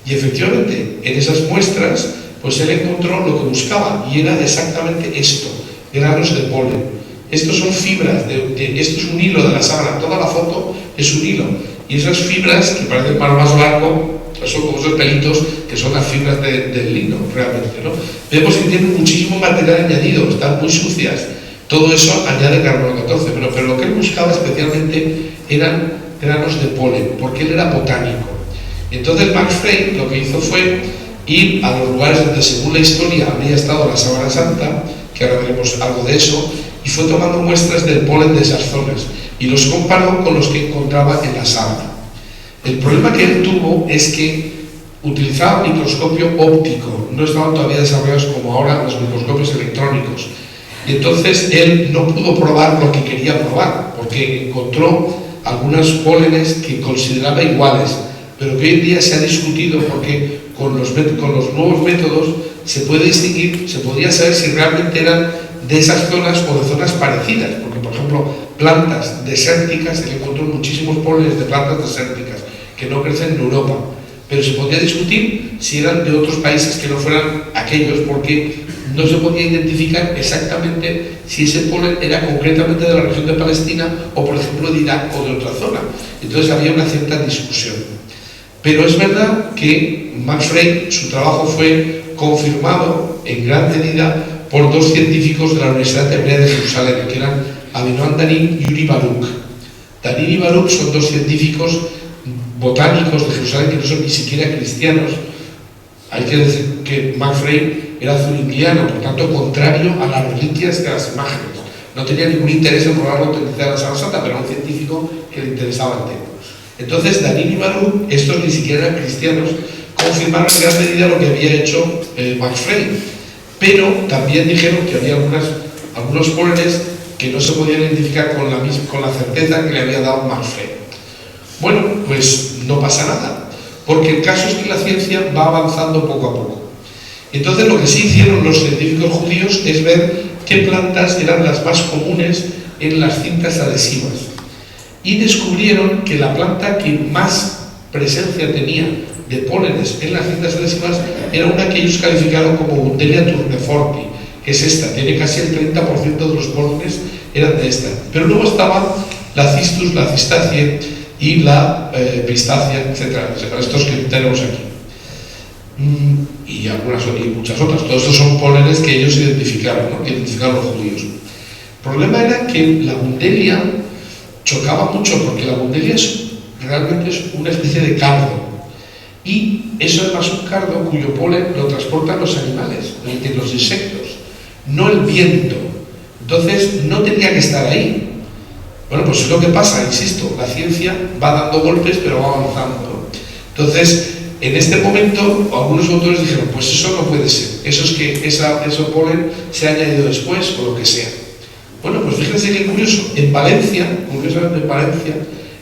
Y efectivamente, en esas muestras, pues él encontró lo que buscaba, y era exactamente esto, granos de polen. Estos son fibras, esto es un hilo de la sábana, toda la foto es un hilo. Y esas fibras, que parecen más largo, son como esos pelitos, que son las fibras del lino, realmente, ¿no? Vemos que tienen muchísimo material añadido, están muy sucias. Todo eso añade carbono 14, pero lo que él buscaba especialmente eran granos de polen, porque él era botánico. Entonces Max Frey lo que hizo fue ir a los lugares donde según la historia habría estado la sábana santa, que ahora veremos algo de eso, y fue tomando muestras del polen de esas zonas y los comparó con los que encontraba en la sábana. El problema que él tuvo es que utilizaba microscopio óptico, no estaban todavía desarrollados como ahora los microscopios electrónicos, y entonces él no pudo probar lo que quería probar, porque encontró algunos pólenes que consideraba iguales, pero que hoy en día se ha discutido porque con los nuevos métodos se puede distinguir, se podría saber si realmente eran de esas zonas o de zonas parecidas, porque por ejemplo plantas desérticas, él encontró muchísimos pólenes de plantas desérticas que no crecen en Europa, pero se podía discutir si eran de otros países que no fueran aquellos, porque no se podía identificar exactamente si ese polen era concretamente de la región de Palestina o, por ejemplo, de Irak o de otra zona. Entonces había una cierta discusión. Pero es verdad que Max Frey, su trabajo fue confirmado en gran medida por dos científicos de la Universidad Hebrea de Jerusalén, que eran Avinoam Danin y Uri Baruch. Danin y Baruch son dos científicos botánicos de Jerusalén que no son ni siquiera cristianos. Hay que decir que Max Frey era zuringiano, por tanto contrario a las reliquias y a las imágenes. No tenía ningún interés en probar la autenticidad de la Sábana Santa, pero era un científico que le interesaba el tema. Entonces Danin y Baruch, estos ni siquiera eran cristianos, confirmaron en gran medida lo que había hecho Max Frey, pero también dijeron que había algunos pólenes que no se podían identificar con la certeza que le había dado Max Frey. Bueno, pues no pasa nada, porque el caso es que la ciencia va avanzando poco a poco. Entonces lo que sí hicieron los científicos judíos es ver qué plantas eran las más comunes en las cintas adhesivas. Y descubrieron que la planta que más presencia tenía de pólenes en las cintas adhesivas era una que ellos calificaron como Bundelia turneforti, que es esta, tiene casi el 30% de los pólenes eran de esta. Pero luego estaban la cistus, la cistacie y la pistacia, etcétera, estos que tenemos aquí. Y muchas otras. Todos estos son pólenes que ellos identificaron, ¿no? Que identificaron los judíos. El problema era que la Bundelia chocaba mucho, porque la Bundelia realmente es una especie de cardo, y eso es más un cardo cuyo polen lo transportan los animales, los insectos, no el viento. Entonces no tenía que estar ahí. Bueno, pues es lo que pasa, insisto, la ciencia va dando golpes pero va avanzando, ¿no? Entonces, en este momento, algunos autores dijeron, pues eso no puede ser, eso es que ese polen se ha añadido después o lo que sea. Bueno, pues fíjense qué curioso, en Valencia, curiosamente en Valencia,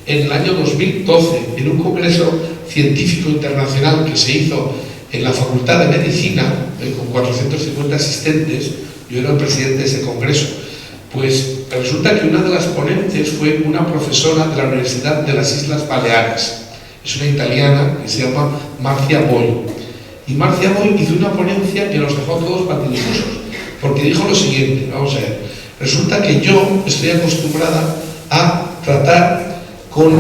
en el año 2012, en un congreso científico internacional que se hizo en la Facultad de Medicina, con 450 asistentes, yo era el presidente de ese congreso, pues resulta que una de las ponentes fue una profesora de la Universidad de las Islas Baleares. Es una italiana que se llama Marcia Boy. Y Marcia Boy hizo una ponencia que nos dejó a todos patidifusos, porque dijo lo siguiente, vamos a ver, resulta que yo estoy acostumbrada a tratar con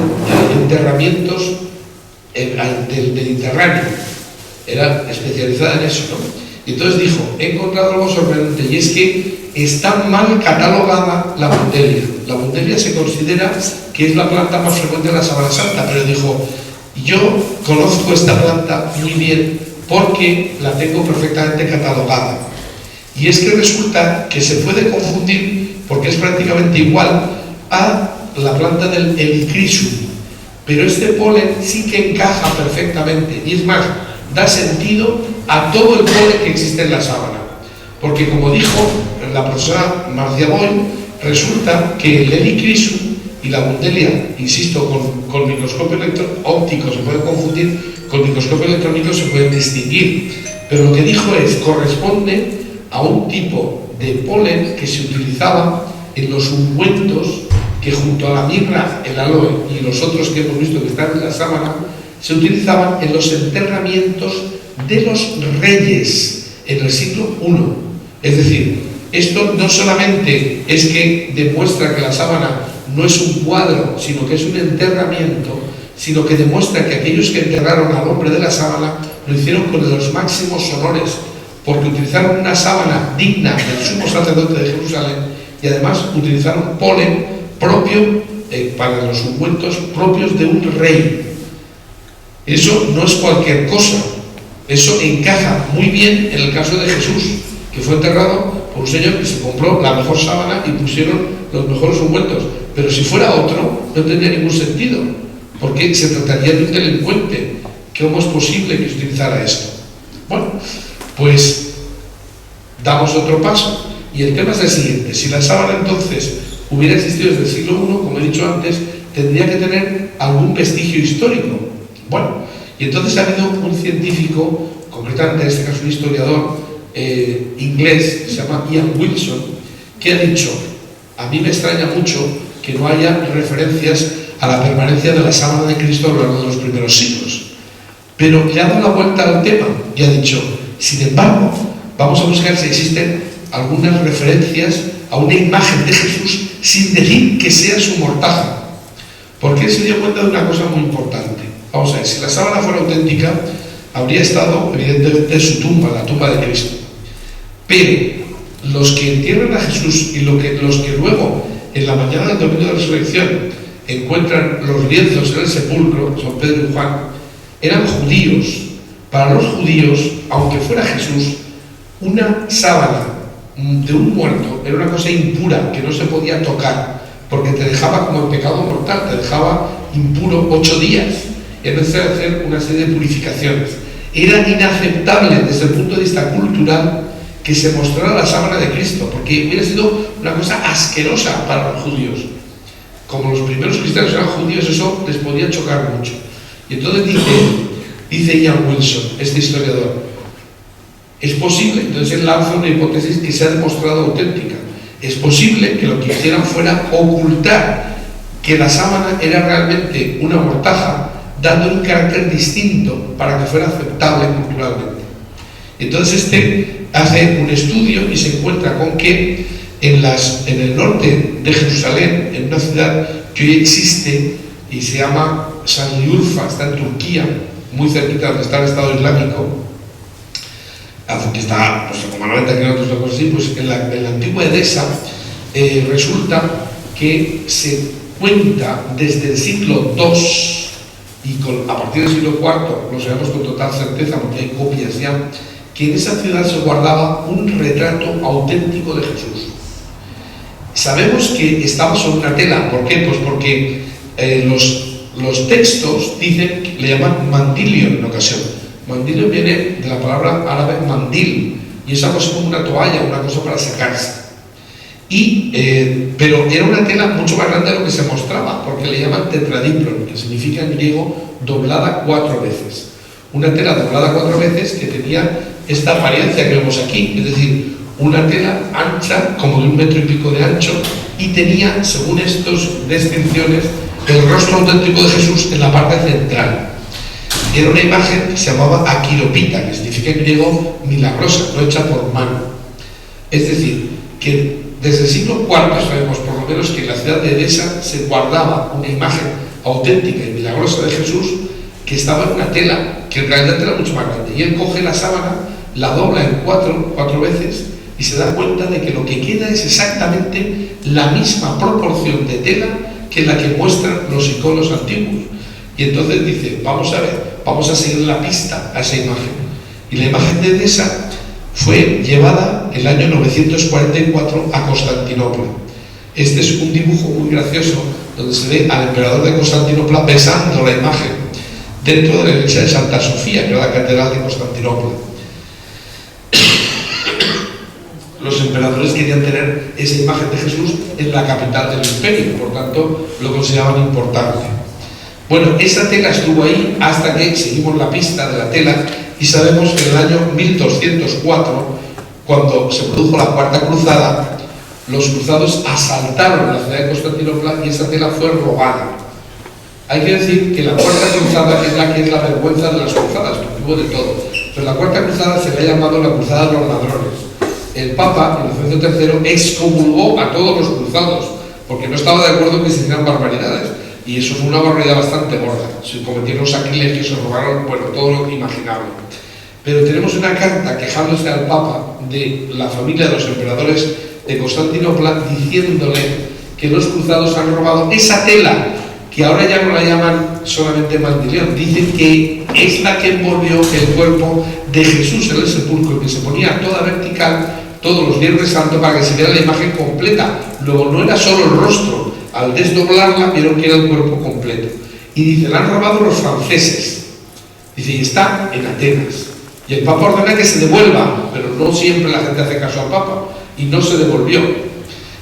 enterramientos del Mediterráneo, era especializada en eso, ¿no? Y entonces dijo, he encontrado algo sorprendente, y es que está mal catalogada la Bundelia. La Bundelia se considera que es la planta más frecuente en la Sábana Santa, pero dijo, yo conozco esta planta muy bien porque la tengo perfectamente catalogada. Y es que resulta que se puede confundir, porque es prácticamente igual a la planta del Helichrysum, pero este polen sí que encaja perfectamente, y es más, da sentido a todo el polen que existe en la sábana. Porque como dijo la profesora Marcia Boy, resulta que el Helichrysum y la Bundelia, insisto, con microscopio óptico se puede confundir, con microscopio electrónico se pueden distinguir. Pero lo que dijo es, corresponde a un tipo de polen que se utilizaba en los ungüentos que junto a la mirra, el aloe y los otros que hemos visto que están en la sábana, se utilizaban en los enterramientos de los reyes en el siglo I. Es decir, esto no solamente es que demuestra que la sábana no es un cuadro, sino que es un enterramiento, sino que demuestra que aquellos que enterraron al hombre de la sábana lo hicieron con los máximos honores, porque utilizaron una sábana digna del sumo sacerdote de Jerusalén y además utilizaron polen propio para los ungüentos propios de un rey. Eso no es cualquier cosa, eso encaja muy bien en el caso de Jesús, que fue enterrado por un señor que se compró la mejor sábana y pusieron los mejores ungüentos. Pero si fuera otro, no tendría ningún sentido, porque se trataría de un delincuente. ¿Cómo es posible que se utilizara esto? Bueno, pues damos otro paso, y el tema es el siguiente. Si la sábana entonces hubiera existido desde el siglo I, como he dicho antes, tendría que tener algún vestigio histórico. Bueno, y entonces ha habido un científico, concretamente en este caso un historiador inglés, que se llama Ian Wilson, que ha dicho, a mí me extraña mucho que no haya referencias a la permanencia de la sábana de Cristo a lo largo de los primeros siglos. pero le ha dado la vuelta al tema y ha dicho, sin embargo, vamos a buscar si existen algunas referencias a una imagen de Jesús sin decir que sea su mortaja, porque él se dio cuenta de una cosa muy importante. Vamos a ver, si la sábana fuera auténtica, habría estado evidentemente en su tumba, la tumba de Cristo, pero los que entierran a Jesús y los que luego en la mañana del domingo de resurrección encuentran los lienzos en el sepulcro, San Pedro y Juan, eran judíos. Para los judíos, aunque fuera Jesús, una sábana de un muerto era una cosa impura que no se podía tocar, porque te dejaba como el pecado mortal, te dejaba impuro 8 días. Es necesario hacer una serie de purificaciones. Era inaceptable desde el punto de vista cultural que se mostrara la sábana de Cristo, porque hubiera sido una cosa asquerosa para los judíos. Como los primeros cristianos eran judíos, eso les podía chocar mucho. Y entonces dice Ian Wilson, este historiador, es posible, entonces él lanza una hipótesis que se ha demostrado auténtica, es posible que lo que hicieran fuera ocultar que la sábana era realmente una mortaja, dando un carácter distinto para que fuera aceptable culturalmente. Entonces hace un estudio y se encuentra con que en el norte de Jerusalén, en una ciudad que hoy existe y se llama Sanliurfa, está en Turquía, muy cerquita donde está el Estado Islámico, que está como a 90 kilómetros de cosas así, pues en la antigua Edesa resulta que se cuenta desde el siglo II y a partir del siglo IV, lo sabemos con total certeza porque hay copias ya, que en esa ciudad se guardaba un retrato auténtico de Jesús. Sabemos que estaba sobre una tela. ¿Por qué? Pues porque los textos dicen, le llaman mandilion en ocasión. Mandilion viene de la palabra árabe mandil, y es algo así como una toalla, una cosa para secarse. Pero era una tela mucho más grande de lo que se mostraba, porque le llaman tetradipron, que significa en griego doblada 4 veces. Una tela doblada 4 veces que tenía esta apariencia que vemos aquí, es decir, una tela ancha, como de 1,5 metros de ancho, y tenía, según estas descripciones, el rostro auténtico de Jesús en la parte central. Era una imagen que se llamaba aquiropita, que significa en griego milagrosa, no hecha por mano. Es decir, que desde el siglo IV sabemos por lo menos que en la ciudad de Edesa se guardaba una imagen auténtica y milagrosa de Jesús que estaba en una tela, que en realidad era mucho más grande. Y él coge la sábana, la dobla en cuatro veces y se da cuenta de que lo que queda es exactamente la misma proporción de tela que la que muestran los iconos antiguos. Y entonces dice, vamos a ver, vamos a seguir la pista a esa imagen. Y la imagen de Edesa fue llevada el año 944 a Constantinopla. Este es un dibujo muy gracioso donde se ve al emperador de Constantinopla besando la imagen dentro de la iglesia de Santa Sofía, que era la catedral de Constantinopla. Los emperadores querían tener esa imagen de Jesús en la capital del imperio, por tanto lo consideraban importante. Bueno, esa tela estuvo ahí hasta que seguimos la pista de la tela y sabemos que en el año 1204, cuando se produjo la Cuarta Cruzada, los cruzados asaltaron la ciudad de Constantinopla y esa tela fue robada. Hay que decir que la Cuarta Cruzada es la que es la vergüenza de las cruzadas, porque hubo de todo. Pero la Cuarta Cruzada se le ha llamado la Cruzada de los Ladrones. El Papa, Inocencio III, excomulgó a todos los cruzados, porque no estaba de acuerdo en que se hicieran barbaridades. Y eso fue una barbaridad bastante gorda. Se cometieron sacrilegios, se robaron, bueno, todo lo imaginable. Pero tenemos una carta quejándose al Papa de la familia de los emperadores de Constantinopla, diciéndole que los cruzados han robado esa tela, que ahora ya no la llaman solamente mandilión, dicen que es la que envolvió el cuerpo de Jesús en el sepulcro, que se ponía toda vertical todos los Viernes Santos para que se viera la imagen completa. Luego no era solo el rostro, al desdoblarla vieron que era el cuerpo completo. Y dice, la han robado los franceses. Dice, y está en Atenas. Y el Papa ordena que se devuelva, pero no siempre la gente hace caso al Papa, y no se devolvió.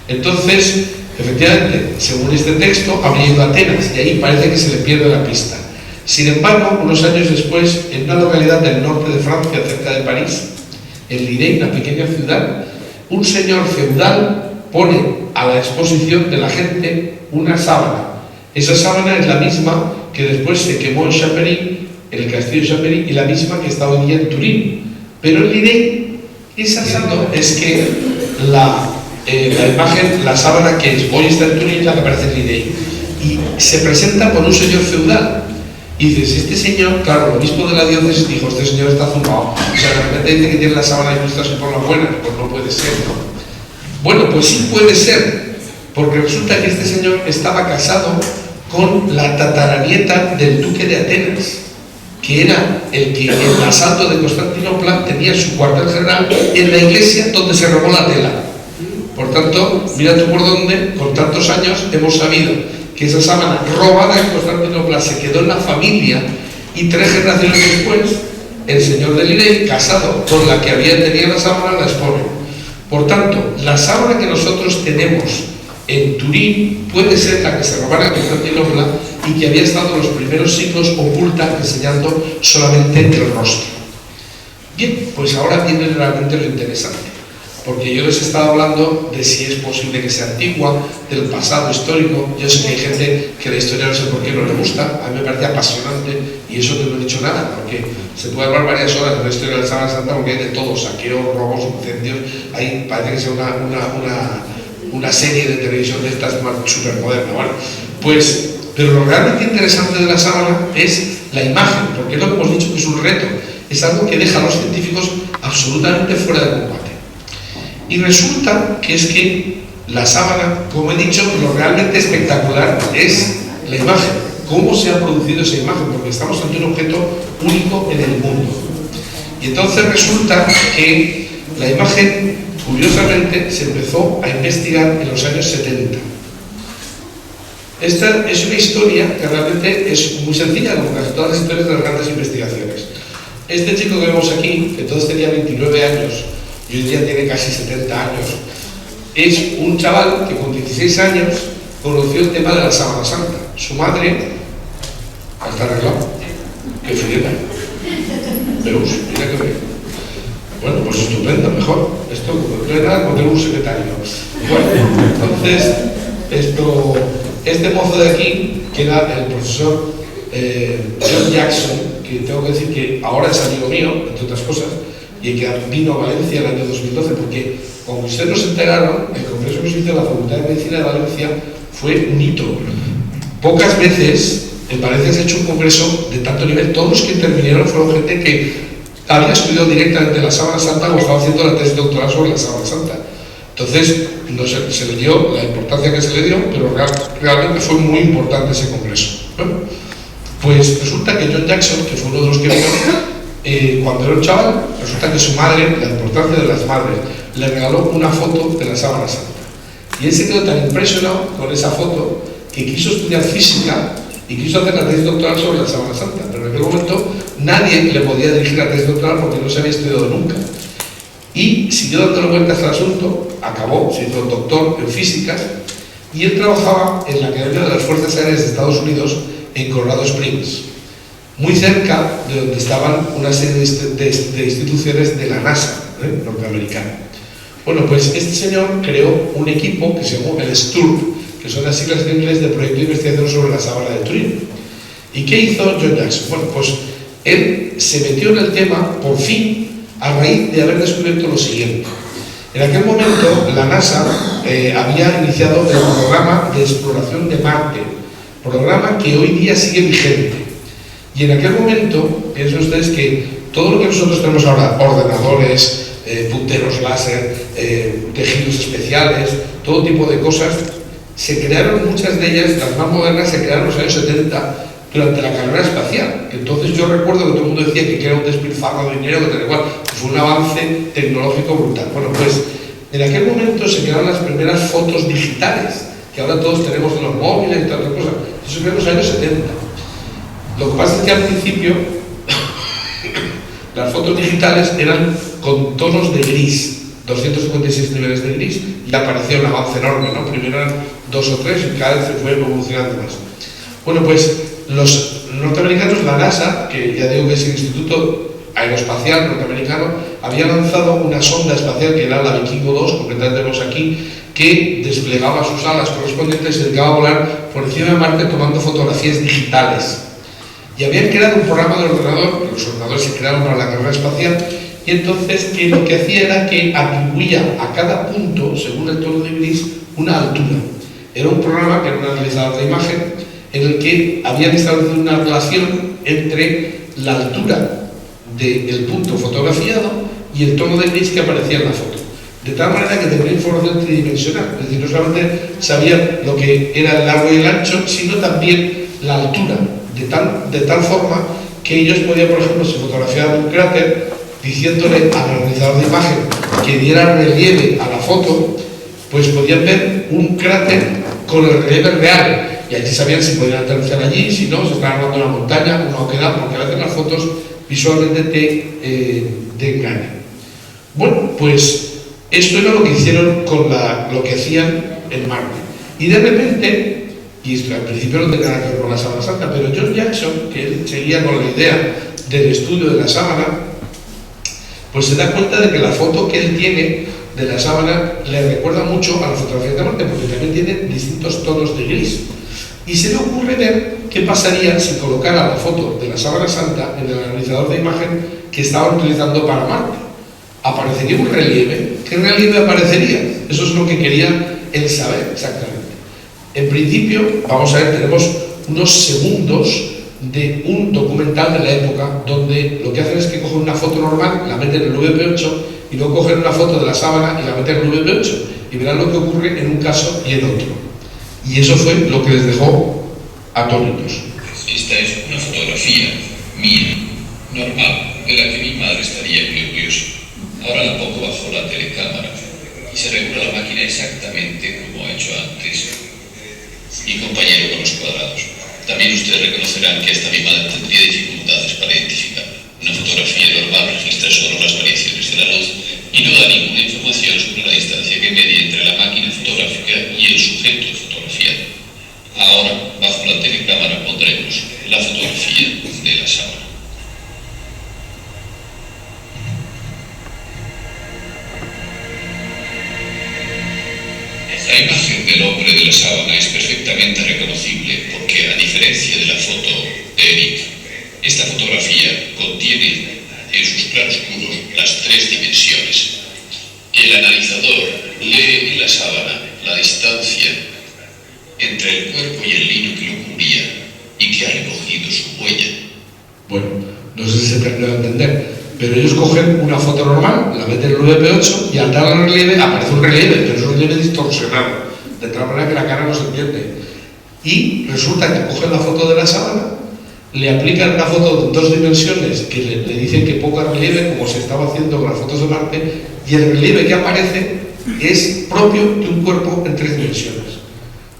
Entonces, efectivamente, según este texto, habría ido a Atenas, y ahí parece que se le pierde la pista. Sin embargo, unos años después, en una localidad del norte de Francia, cerca de París, en Lirey, una pequeña ciudad, un señor feudal pone a la exposición de la gente una sábana. Esa sábana es la misma que después se quemó en Champéry en el castillo de Chambéry y la misma que está hoy día en Turín. Pero en Lirey, esa es que la imagen, la sábana que hoy está en Turín, la que aparece en Lirey, y se presenta por un señor feudal. Y dices, este señor, claro, el obispo de la diócesis dijo, este señor está zumbado. O sea, de repente dice que tiene la sábana impuesta por la buena, pues no puede ser, ¿no? Bueno, pues sí puede ser, porque resulta que este señor estaba casado con la tataranieta del duque de Atenas, que era el que en el asalto de Constantinopla tenía su cuartel general en la iglesia donde se robó la tela. Por tanto, mira tú por dónde, con tantos años, hemos sabido que esa sábana robada en Constantinopla se quedó en la familia y 3 generaciones después, el señor de Lirey, casado con la que tenía la sábana, la expone. Por tanto, la sábana que nosotros tenemos en Turín puede ser la que se robara en Constantinopla y que había estado en los primeros siglos oculta, enseñando solamente el rostro. Bien, pues ahora viene realmente lo interesante, porque yo les he estado hablando de si es posible que sea antigua, del pasado histórico. Yo sé que hay gente que la historia no sé por qué no le gusta, a mí me parece apasionante y eso que no he dicho nada, porque se puede hablar varias horas de la historia de la Sábana Santa porque hay de todo, saqueos, robos, incendios, ahí parece que sea una serie de televisión de estas súper moderna, ¿vale? Pues, pero lo realmente interesante de la sábana es la imagen, porque es lo que hemos dicho que es un reto, es algo que deja a los científicos absolutamente fuera de combate. Y resulta que es que la sábana, como he dicho, lo realmente espectacular es la imagen, cómo se ha producido esa imagen, porque estamos ante un objeto único en el mundo. Y entonces resulta que la imagen, curiosamente, se empezó a investigar en los años 70. Esta es una historia que realmente es muy sencilla, como casi todas las historias de las grandes investigaciones. Este chico que vemos aquí, que entonces tenía 29 años, y hoy día tiene casi 70 años, es un chaval que con 16 años conoció el tema de la Sábana Santa. Su madre, ¿está arreglado? ¡Qué frieta! Veus, mira que ve. Bueno, pues estupendo, mejor. Esto, como tener un secretario. Bueno, entonces, este mozo de aquí, que era el profesor John Jackson, que tengo que decir que ahora es amigo mío, entre otras cosas, y que vino a Valencia el año 2012, porque, como ustedes nos enteraron, el congreso que se hizo en la Facultad de Medicina de Valencia fue un hito. Pocas veces en Valencia se ha hecho un congreso de tanto nivel. Todos los que intervinieron fueron gente que había estudiado directamente la Sábana Santa o estaba haciendo la tesis doctoral sobre la Sábana Santa. Entonces, no se le dio la importancia que se le dio, pero realmente fue muy importante ese congreso. Bueno, pues resulta que John Jackson, que fue uno de los que vino, cuando era un chaval, resulta que su madre, la importancia de las madres, le regaló una foto de la Sábana Santa. Y él se quedó tan impresionado con esa foto que quiso estudiar física y quiso hacer la tesis doctoral sobre la Sábana Santa. Pero en aquel momento nadie le podía dirigir la tesis doctoral porque no se había estudiado nunca. Y siguió dándole vueltas al asunto, acabó, se hizo doctor en física, y él trabajaba en la Academia de las Fuerzas Aéreas de Estados Unidos en Colorado Springs, muy cerca de donde estaban una serie de instituciones de la NASA, norteamericana. Bueno, pues este señor creó un equipo que se llamó el STURP, que son las siglas en inglés de Proyecto de Investigación sobre la Sábana de Turín. ¿Y qué hizo John Jackson? Bueno, pues él se metió en el tema, por fin, a raíz de haber descubierto lo siguiente. En aquel momento, la NASA había iniciado el programa de exploración de Marte, programa que hoy día sigue vigente. Y en aquel momento, piensen ustedes que todo lo que nosotros tenemos ahora, ordenadores, punteros láser, tejidos especiales, todo tipo de cosas, se crearon muchas de ellas, las más modernas se crearon en los años 70 durante la carrera espacial. Entonces yo recuerdo que todo el mundo decía que era un despilfarro de dinero, que igual, fue un avance tecnológico brutal. Bueno, pues en aquel momento se crearon las primeras fotos digitales, que ahora todos tenemos en los móviles y otras cosas. Eso fue en los años 70. Lo que pasa es que al principio las fotos digitales eran con tonos de gris, 256 niveles de gris, y apareció un avance enorme, ¿no? Primero eran 2 o 3 y cada vez se fue evolucionando más. Bueno, pues los norteamericanos, la NASA, que ya digo que es el Instituto Aeroespacial Norteamericano, había lanzado una sonda espacial que era la Vikingo 2, concretamente vemos aquí, que desplegaba sus alas correspondientes y se dedicaba a volar por encima de Marte tomando fotografías digitales. Y habían creado un programa de ordenador, los ordenadores se crearon para la carrera espacial, y entonces que lo que hacía era que atribuía a cada punto, según el tono de gris, una altura. Era un programa que era un analizador de imagen en el que habían establecido una relación entre la altura del punto fotografiado y el tono de gris que aparecía en la foto. De tal manera que tenía información tridimensional, es decir, no solamente sabían lo que era el largo y el ancho, sino también la altura, de tal forma que ellos podían, por ejemplo, si fotografiaban un cráter, diciéndole al analizador de imagen que diera relieve a la foto, pues podían ver un cráter con el relieve real, y allí sabían si podían aterrizar allí, si no, se estaban hablando de una montaña, una oquedad, porque a veces las fotos visualmente te engañan. Bueno, pues esto era lo que hicieron con lo que hacían en Marte. Y de repente, y esto al principio no tenía nada que ver con la sábana santa, pero John Jackson, que él seguía con la idea del estudio de la sábana, pues se da cuenta de que la foto que él tiene de la sábana le recuerda mucho a la fotografía de Marte, porque también tiene distintos tonos de gris. Y se le ocurre ver qué pasaría si colocara la foto de la sábana santa en el analizador de imagen que estaban utilizando para Marte. Aparecería un relieve. ¿Qué relieve aparecería? Eso es lo que quería él saber exactamente. En principio, vamos a ver, tenemos unos segundos de un documental de la época donde lo que hacen es que cogen una foto normal, la meten en el VP8 y luego cogen una foto de la sábana y la meten en el VP8 y verán lo que ocurre en un caso y en otro. Y eso fue lo que les dejó atónitos. Esta es una fotografía mía, normal, de la que mi madre estaría muy orgullosa. Ahora la pongo bajo la telecámara y se regula la máquina exactamente como ha hecho antes mi compañero con los cuadrados. También ustedes reconocerán que hasta mi madre tendría dificultades para identificar. Una fotografía normal registra solo las variaciones de la luz y no da ninguna información sobre la distancia que media entre la máquina fotográfica y el sujeto fotografiado. Ahora, bajo la telecámara pondremos la fotografía de la sábana. La imagen del hombre de la sábana es perfectamente reconocible porque, a diferencia de la foto de Eric, esta fotografía contiene en sus claroscuros las tres dimensiones. El analizador lee en la sábana la distancia entre el cuerpo y el lino que lo cubría y que ha recogido su huella. Bueno, no sé si se terminó de entender, pero ellos cogen una foto normal, la meten en el VP8 y al dar el relieve aparece un relieve, pero es un relieve distorsionado, de tal manera que la cara no se entiende. Y resulta que cogen la foto de la sábana, le aplican una foto de 2 dimensiones que le dicen que poca relieve, como se estaba haciendo con las fotos de Marte, y el relieve que aparece es propio de un cuerpo en 3 dimensiones.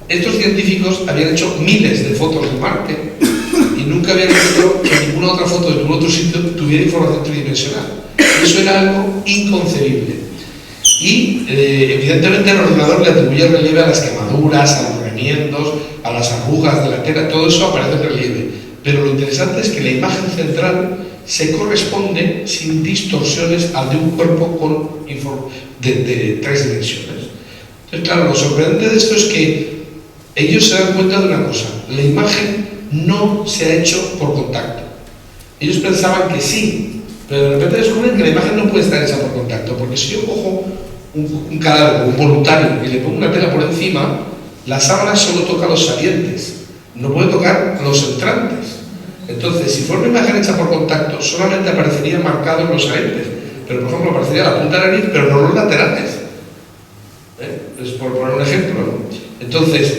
Estos científicos habían hecho miles de fotos de Marte y nunca habían visto que ninguna otra foto de ningún otro sitio tuviera información tridimensional. Eso era algo inconcebible. Y evidentemente el ordenador le atribuye el relieve a las quemaduras, a los remiendos, a las arrugas de la tela, todo eso aparece en relieve. Pero lo interesante es que la imagen central se corresponde sin distorsiones al de un cuerpo de 3 dimensiones. Entonces, claro, lo sorprendente de esto es que ellos se dan cuenta de una cosa: la imagen no se ha hecho por contacto. Ellos pensaban que sí, pero de repente descubren que la imagen no puede estar hecha por contacto, porque si yo cojo un cadáver, un voluntario, y le pongo una tela por encima, la sábana solo toca los salientes, no puede tocar los entrantes. Entonces, si fuera una imagen hecha por contacto, solamente aparecerían marcados los salientes, pero por ejemplo aparecería la punta de la nariz, pero no los laterales. Es por poner un ejemplo, ¿no? Entonces,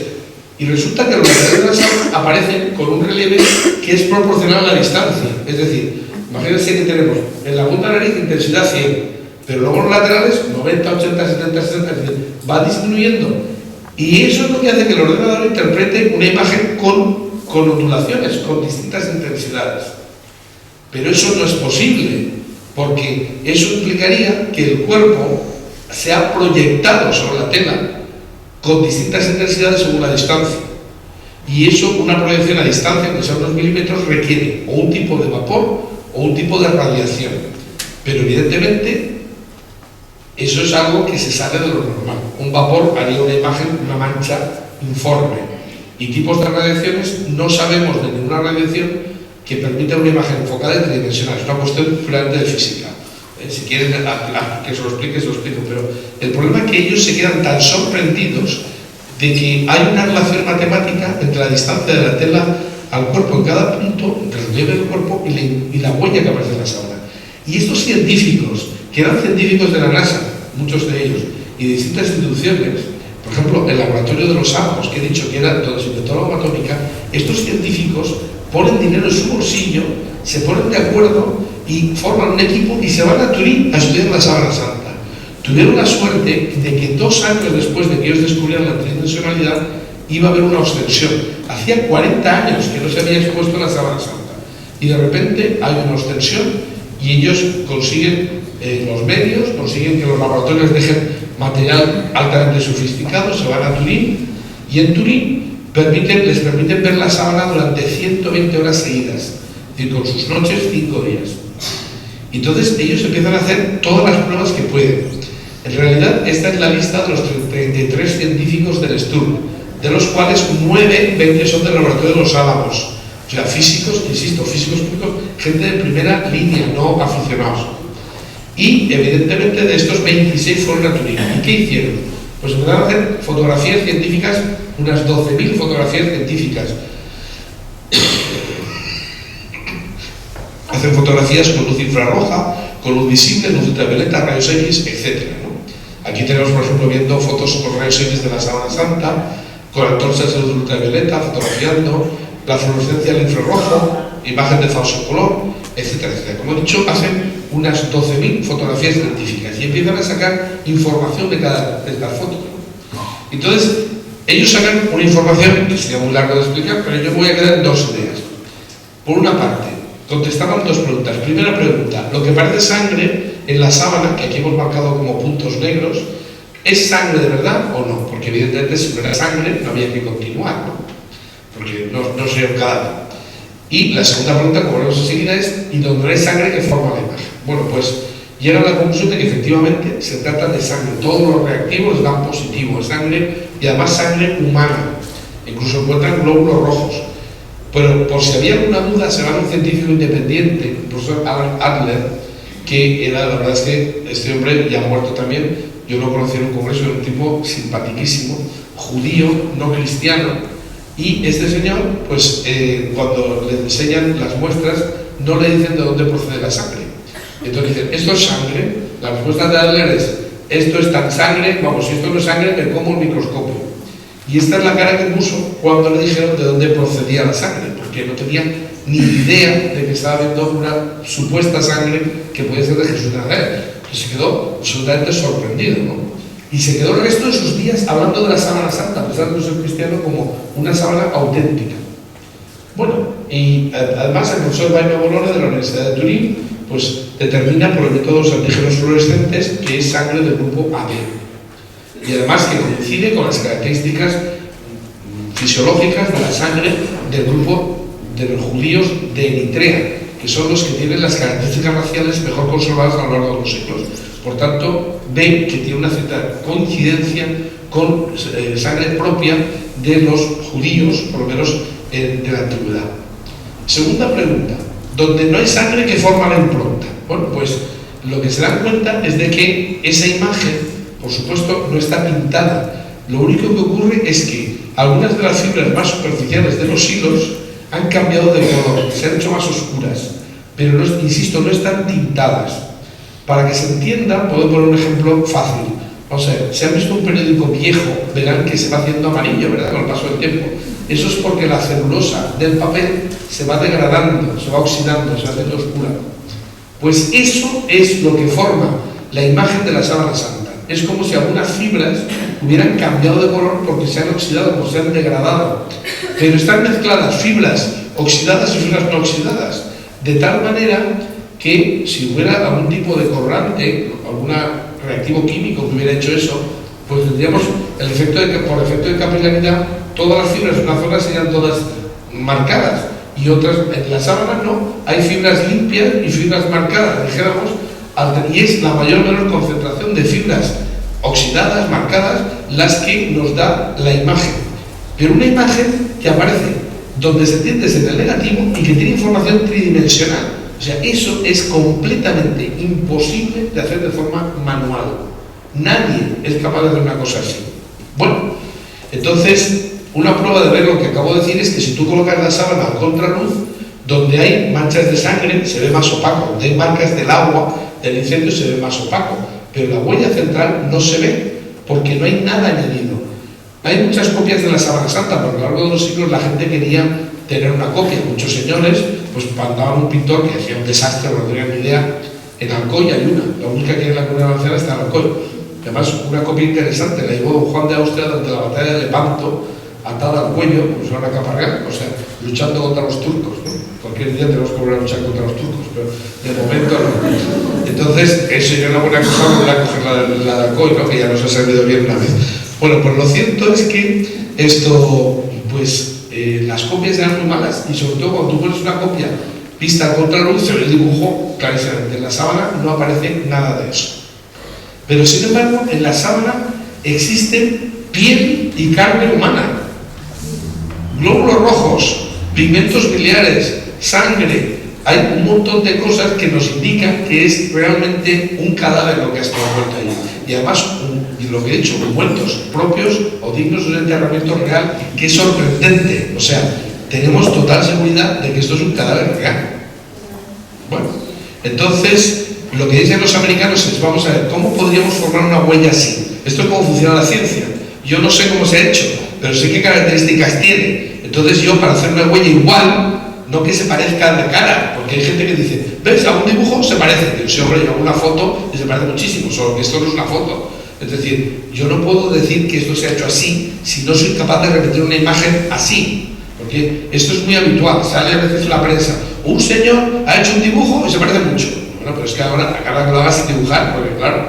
y resulta que los laterales de la sábana aparecen con un relieve que es proporcional a la distancia. Es decir, imagínense que tenemos en la punta de la nariz intensidad 100, pero luego los laterales 90, 80, 70, 60, va disminuyendo. Y eso es lo que hace que el ordenador interprete una imagen con ondulaciones, con distintas intensidades. Pero eso no es posible, porque eso implicaría que el cuerpo se ha proyectado sobre la tela con distintas intensidades según la distancia. Y eso, una proyección a distancia, que sea unos milímetros, requiere o un tipo de vapor o un tipo de radiación. Pero evidentemente eso es algo que se sale de lo normal. Un vapor haría una imagen, una mancha informe. Y tipos de radiaciones, no sabemos de ninguna radiación que permite una imagen enfocada y tridimensional. Es una cuestión puramente de física. Si quieren que se lo explico, pero el problema es que ellos se quedan tan sorprendidos de que hay una relación matemática entre la distancia de la tela al cuerpo en cada punto, entre el relieve del cuerpo y la huella que aparece en la sábana. Y estos científicos, que eran científicos de la NASA, muchos de ellos, y de distintas instituciones, por ejemplo, el laboratorio de los Alpos, que he dicho que era donde se inventó la bomba atómica, estos científicos ponen dinero en su bolsillo, se ponen de acuerdo y forman un equipo y se van a Turín a estudiar la sábana santa. Tuvieron la suerte de que 2 años después de que ellos descubrieran la tridimensionalidad iba a haber una ostensión. Hacía 40 años que no se había expuesto la sábana santa y de repente hay una ostensión y ellos consiguen los medios, consiguen que los laboratorios dejen material altamente sofisticado, se van a Turín y en Turín les permiten ver la sábana durante 120 horas seguidas, es decir, con sus noches 5 días. Entonces ellos empiezan a hacer todas las pruebas que pueden. En realidad esta es la lista de los 33 científicos del STURM, de los cuales 9 ven que son del laboratorio de los Álamos, o sea, físicos, insisto, físicos públicos, gente de primera línea, no aficionados. Y evidentemente de estos 26 fueron a Turín. ¿Y qué hicieron? Pues empezaron a hacer fotografías científicas, unas 12.000 fotografías científicas. Hacen fotografías con luz infrarroja, con luz visible, luz ultravioleta, rayos X, etc., ¿no? Aquí tenemos, por ejemplo, viendo fotos con rayos X de la sábana santa, con antorchas de luz ultravioleta, fotografiando, la fluorescencia del infrarrojo, imagen de falso color, etcétera, etcétera. Como he dicho, hacen unas 12.000 fotografías científicas y empiezan a sacar información de cada foto. Entonces, ellos sacan una información que sería muy largo de explicar, pero yo voy a quedar en 2 ideas. Por una parte, contestaban 2 preguntas. Primera pregunta, lo que parece sangre en la sábana, que aquí hemos marcado como puntos negros, ¿es sangre de verdad o no? Porque evidentemente si no era sangre no había que continuar, ¿no? Porque no sería un cadáver. Y la segunda pregunta, como veremos enseguida, es ¿y donde no hay sangre, qué forma la imagen? Bueno, pues llegan a la conclusión de que efectivamente se trata de sangre. Todos los reactivos dan positivo, sangre, y además sangre humana. Incluso encuentran glóbulos rojos. Pero por si había alguna duda, se va a un científico independiente, el profesor Alan Adler, que era, la verdad es que este hombre ya ha muerto también, yo lo conocí en un congreso, era un tipo simpaticísimo, judío, no cristiano, y este señor, pues cuando le enseñan las muestras, no le dicen de dónde procede la sangre. Entonces dicen, ¿esto es sangre? La respuesta de Adler es, esto es tan sangre, vamos, si esto no es sangre, me como el microscopio. Y esta es la cara que puso cuando le dijeron de dónde procedía la sangre, porque no tenía ni idea de que estaba viendo una supuesta sangre que podía ser de Jesús de Nazaret. Y se quedó absolutamente sorprendido, ¿no? Y se quedó el resto de sus días hablando de la sábana santa, a pesar de no ser cristiano, como una sábana auténtica. Bueno, y además el profesor Jaime Bolone de la Universidad de Turín, pues determina por el método de los antígenos fluorescentes que es sangre del grupo AB. Y además que coincide con las características fisiológicas de la sangre del grupo de los judíos de Eritrea, que son los que tienen las características raciales mejor conservadas a lo largo de los siglos. Por tanto, ven que tiene una cierta coincidencia con sangre propia de los judíos, por lo menos de la antigüedad. Segunda pregunta, ¿dónde no hay sangre, qué forma la impronta? Bueno, pues lo que se dan cuenta es de que esa imagen, por supuesto, no está pintada. Lo único que ocurre es que algunas de las fibras más superficiales de los hilos han cambiado de color, se han hecho más oscuras, pero no, insisto, no están tintadas. Para que se entienda, puedo poner un ejemplo fácil. O sea, si han visto un periódico viejo, verán que se va haciendo amarillo, ¿verdad?, con el paso del tiempo. Eso es porque la celulosa del papel se va degradando, se va oxidando, se va haciendo oscura. Pues eso es lo que forma la imagen de la sábana santa. Es como si algunas fibras hubieran cambiado de color porque se han oxidado, porque se han degradado. Pero están mezcladas fibras oxidadas y fibras no oxidadas, de tal manera que si hubiera algún tipo de colorante, algún reactivo químico que hubiera hecho eso, pues tendríamos el efecto de que por efecto de capilaridad todas las fibras de una zona serían todas marcadas y otras, en la sábana no, hay fibras limpias y fibras marcadas, dijéramos, y es la mayor o menor concentración de fibras oxidadas, marcadas, las que nos da la imagen. Pero una imagen que aparece donde se entiende desde el negativo y que tiene información tridimensional. O sea, eso es completamente imposible de hacer de forma manual. Nadie es capaz de hacer una cosa así. Bueno, entonces, una prueba de ver lo que acabo de decir es que si tú colocas la sábana a contraluz, donde hay manchas de sangre se ve más opaco, donde hay marcas del agua, del incendio se ve más opaco, pero la huella central no se ve porque no hay nada añadido. Hay muchas copias de la Sábana Santa, pero a lo largo de los siglos la gente quería tener una copia. Muchos señores pues mandaban un pintor que hacía un desastre, no tenían ni idea. En Alcoy hay una, la única que hay en la Comunidad Valenciana está en Alcoy. Además, una copia interesante, la llevó Juan de Austria durante la batalla de Lepanto, atada al cuello, pues una capa real, o sea, luchando contra los turcos, ¿no? Cualquier día tenemos que volver a luchar contra los turcos, pero de momento no. Entonces, eso sería una buena cosa volver a coger la de Alcoy, ¿no? Que ya nos ha servido bien una vez. Bueno, pues lo cierto es que esto, pues, las copias eran muy malas y sobre todo cuando tú pones una copia vista a contraluz, se ve el dibujo clarísimamente. En la sábana no aparece nada de eso. Pero sin embargo, en la sábana existen piel y carne humana, glóbulos rojos, pigmentos biliares, sangre. Hay un montón de cosas que nos indican que es realmente un cadáver lo que ha estado muerto ahí. Y además, lo que he dicho, muertos propios o dignos de un enterramiento real, que es sorprendente. O sea, tenemos total seguridad de que esto es un cadáver real. Bueno, entonces, lo que dicen los americanos es, vamos a ver, ¿cómo podríamos formar una huella así? Esto es cómo funciona la ciencia. Yo no sé cómo se ha hecho, pero sé qué características tiene. Entonces yo, para hacer una huella igual, no que se parezca de cara, porque hay gente que dice, ¿ves? A un dibujo se parece. Yo, sí, hombre, yo hago una foto y se parece muchísimo, solo que esto no es una foto. Es decir, yo no puedo decir que esto se ha hecho así si no soy capaz de repetir una imagen así, porque esto es muy habitual, sale a veces en la prensa, un señor ha hecho un dibujo y se parece mucho. Bueno, pero es que ahora que lo hagas sin dibujar, porque claro,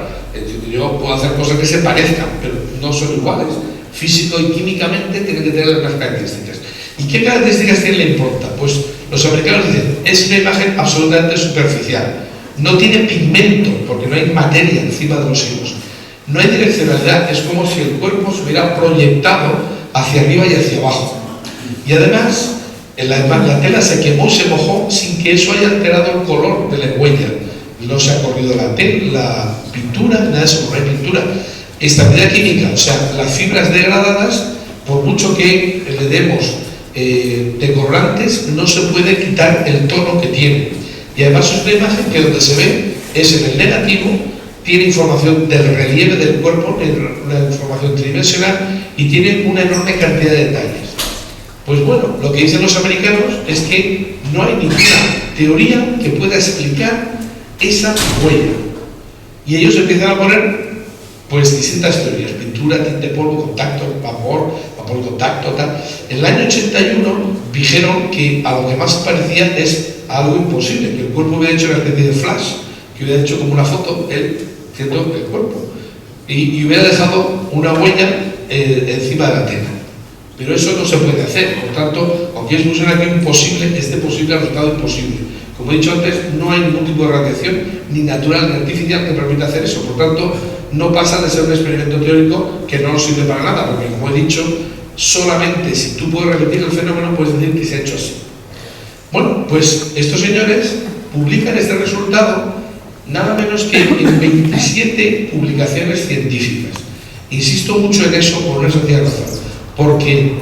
yo puedo hacer cosas que se parezcan, pero no son iguales. Físico y químicamente tienen que tener las mismas características. ¿Y qué características tiene la importa? Pues los americanos dicen, es una imagen absolutamente superficial, no tiene pigmento, porque no hay materia encima de los hilos, no hay direccionalidad, es como si el cuerpo se hubiera proyectado hacia arriba y hacia abajo. Y además, la tela se quemó y se mojó sin que eso haya alterado el color de la huella. No se ha corrido la pintura, nada de eso, no hay pintura. Estabilidad química, o sea, las fibras degradadas, por mucho que le demos decolorantes, no se puede quitar el tono que tiene. Y además es una imagen que donde se ve es en el negativo, tiene información del relieve del cuerpo, una información tridimensional y tiene una enorme cantidad de detalles. Pues bueno, lo que dicen los americanos es que no hay ninguna teoría que pueda explicar esa huella. Y ellos empiezan a poner pues distintas teorías, pintura, tinte, polvo, contacto, vapor y contacto, tal. En el año 81 dijeron que a lo que más parecía es algo imposible, que el cuerpo hubiera hecho una especie de flash, que hubiera hecho como una foto, el cuerpo, y hubiera dejado una huella encima de la tela. Pero eso no se puede hacer, por tanto, aunque es un aquí imposible, este posible resultado imposible. Como he dicho antes, no hay ningún tipo de radiación, ni natural ni artificial, que permita hacer eso. Por tanto, no pasa de ser un experimento teórico que no nos sirve para nada, porque como he dicho, solamente si tú puedes repetir el fenómeno, puedes decir que se ha hecho así. Bueno, pues estos señores publican este resultado nada menos que en 27 publicaciones científicas. Insisto mucho en eso por una sencilla razón, porque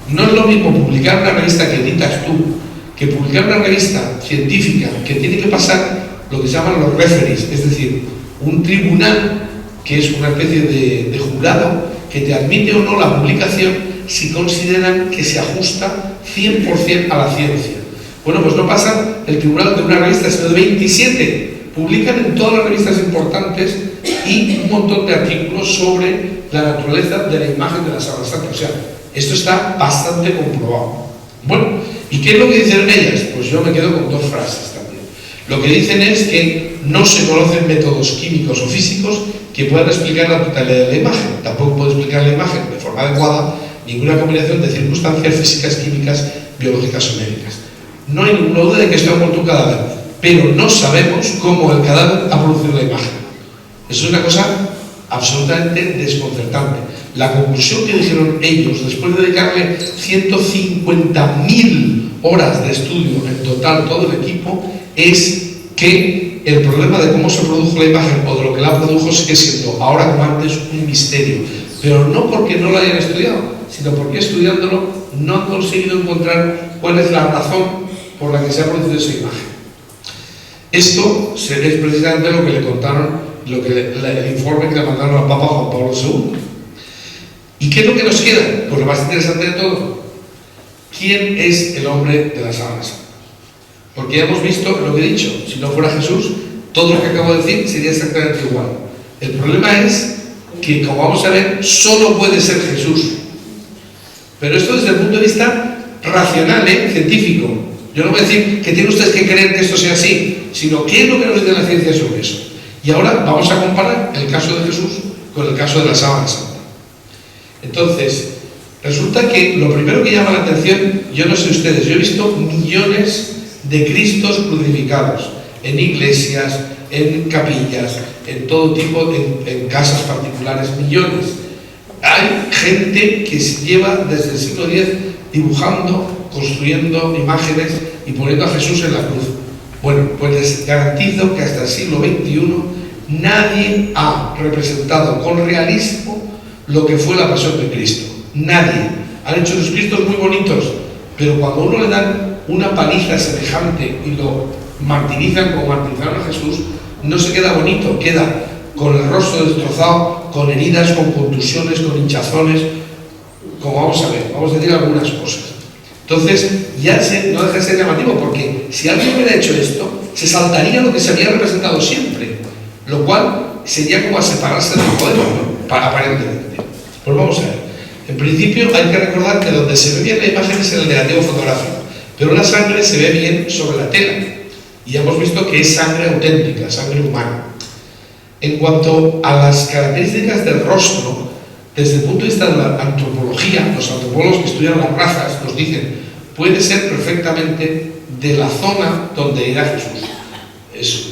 no es lo mismo publicar una revista que editas tú, que publicar una revista científica que tiene que pasar lo que se llaman los referees, es decir, un tribunal que es una especie de jurado que te admite o no la publicación si consideran que se ajusta 100% a la ciencia. Bueno, pues no pasa el tribunal de una revista, sino de 27. Publican en todas las revistas importantes y un montón de artículos sobre la naturaleza de la imagen de la Sábana Santa. O sea, esto está bastante comprobado. Bueno, ¿y qué es lo que dicen ellas? Pues yo me quedo con dos frases también. Lo que dicen es que no se conocen métodos químicos o físicos que puedan explicar la totalidad de la imagen. Tampoco puede explicar la imagen de forma adecuada ninguna combinación de circunstancias físicas, químicas, biológicas o médicas. No hay ninguna duda de que esto ha muerto un cadáver, pero no sabemos cómo el cadáver ha producido la imagen. Eso es una cosa absolutamente desconcertante. La conclusión que dijeron ellos, después de dedicarle 150.000 horas de estudio en total todo el equipo, es que el problema de cómo se produjo la imagen o de lo que la produjo sigue siendo ahora como antes un misterio, pero no porque no lo hayan estudiado, sino porque estudiándolo no han conseguido encontrar cuál es la razón por la que se ha producido esa imagen. Esto es precisamente lo que le contaron, el informe que le mandaron al Papa Juan Pablo II. ¿Y qué es lo que nos queda? Pues lo más interesante de todo, ¿quién es el hombre de la sábana santa? Porque ya hemos visto lo que he dicho, si no fuera Jesús, todo lo que acabo de decir sería exactamente igual. El problema es que, como vamos a ver, solo puede ser Jesús. Pero esto desde el punto de vista racional, científico. Yo no voy a decir que tienen ustedes que creer que esto sea así, sino qué es lo que nos dice la ciencia sobre eso. Y ahora vamos a comparar el caso de Jesús con el caso de la sábana santa. Entonces, resulta que lo primero que llama la atención, yo no sé ustedes, yo he visto millones de Cristos crucificados en iglesias, en capillas, en todo tipo, en casas particulares, millones. Hay gente que se lleva desde el siglo X dibujando, construyendo imágenes y poniendo a Jesús en la cruz. Bueno, pues les garantizo que hasta el siglo XXI nadie ha representado con realismo lo que fue la pasión de Cristo. Nadie. Han hecho sus Cristos muy bonitos, pero cuando a uno le dan una paliza semejante y lo martirizan como martirizaron a Jesús, no se queda bonito, queda con el rostro destrozado, con heridas, con contusiones, con hinchazones, como vamos a ver, vamos a decir algunas cosas. Entonces, ya no deja de ser llamativo, porque si alguien hubiera hecho esto, se saltaría lo que se había representado siempre, lo cual sería como a separarse del poder, ¿no? Aparentemente. Pues vamos a ver. En principio hay que recordar que donde se ve bien la imagen es en el negativo fotográfico, pero la sangre se ve bien sobre la tela, y ya hemos visto que es sangre auténtica, sangre humana. En cuanto a las características del rostro, desde el punto de vista de la antropología, los antropólogos que estudian las razas nos dicen, puede ser perfectamente de la zona donde era Jesús. Es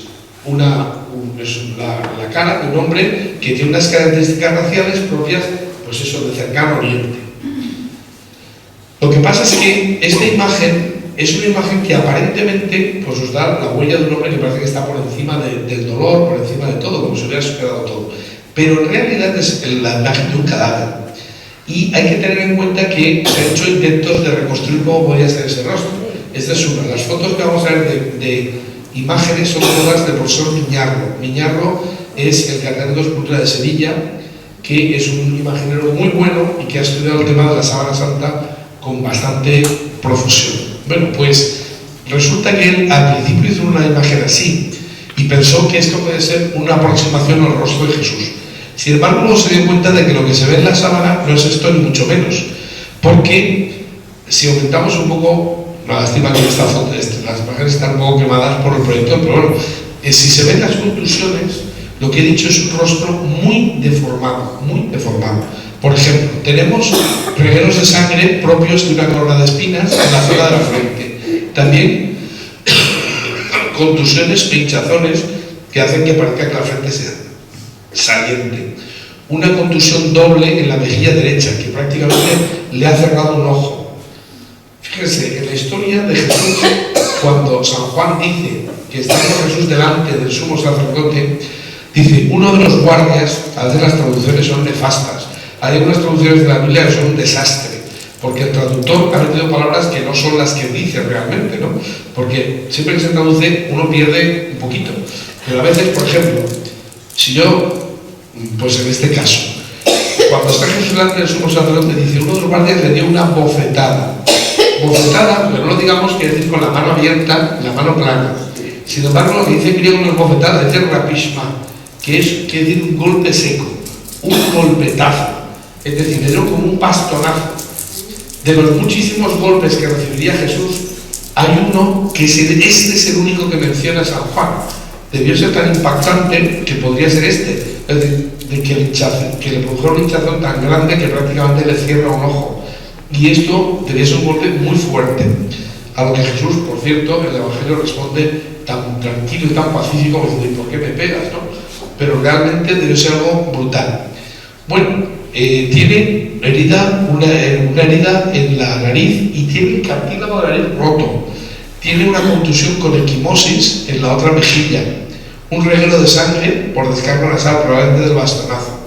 la cara de un hombre que tiene unas características raciales propias, pues eso, del cercano oriente. Lo que pasa es que esta imagen es una imagen que aparentemente pues os da la huella de un hombre que parece que está por encima del dolor, por encima de todo, como si hubiera superado todo. Pero en realidad es la imagen de un cadáver. Y hay que tener en cuenta que se han hecho intentos de reconstruir cómo podría ser ese rostro. Esta es una. Las fotos que vamos a ver de imágenes son todas del profesor Miñarro. Miñarro es el cardenal de escultura de Sevilla, que es un imaginero muy bueno y que ha estudiado el tema de la sábana santa con bastante profusión. Bueno, pues resulta que él al principio hizo una imagen así y pensó que esto puede ser una aproximación al rostro de Jesús. Sin embargo, luego se dio cuenta de que lo que se ve en la sábana no es esto ni mucho menos, porque si aumentamos un poco, la lástima que esta foto, las imágenes están un poco quemadas por el proyector, pero bueno, si se ven las contusiones, lo que he dicho es un rostro muy deformado, muy deformado. Por ejemplo, tenemos regueros de sangre propios de una corona de espinas en la zona de la frente. También contusiones e hinchazones que hacen que parezca que la frente sea saliente. Una contusión doble en la mejilla derecha, que prácticamente le ha cerrado un ojo. Fíjense, en la historia de Jesús, cuando San Juan dice que está con Jesús delante del sumo sacerdote, dice, uno de los guardias, a veces las traducciones son nefastas, hay algunas traducciones de la Biblia que son un desastre, porque el traductor ha metido palabras que no son las que dice realmente, ¿no? Porque siempre que se traduce uno pierde un poquito. Pero a veces, por ejemplo, si yo, pues en este caso, cuando está Jesús delante del sumo sacerdote, dice, uno de los guardias le dio una bofetada. Bofetada, pero no lo digamos quiere decir con la mano abierta, la mano plana. Sin embargo, lo que dice en griego no es bofetada, dice rapishma, que quiere decir un golpe seco, un golpetazo. Es decir, le dio como un bastonazo. De los muchísimos golpes que recibiría Jesús, hay uno que este es el único que menciona San Juan. Debió ser tan impactante que podría ser este, es decir, de que le produjo un hinchazón tan grande que prácticamente le cierra un ojo. Y esto debía ser un golpe muy fuerte. A lo que Jesús, por cierto, el Evangelio responde tan tranquilo y tan pacífico, como diciendo, ¿por qué me pegas? ¿No? Pero realmente debe ser algo brutal. Bueno, tiene una herida en la nariz y tiene el cartílago de la nariz roto. Tiene una contusión con equimosis en la otra mejilla, un reguero de sangre por descarga nasal, probablemente del bastonazo,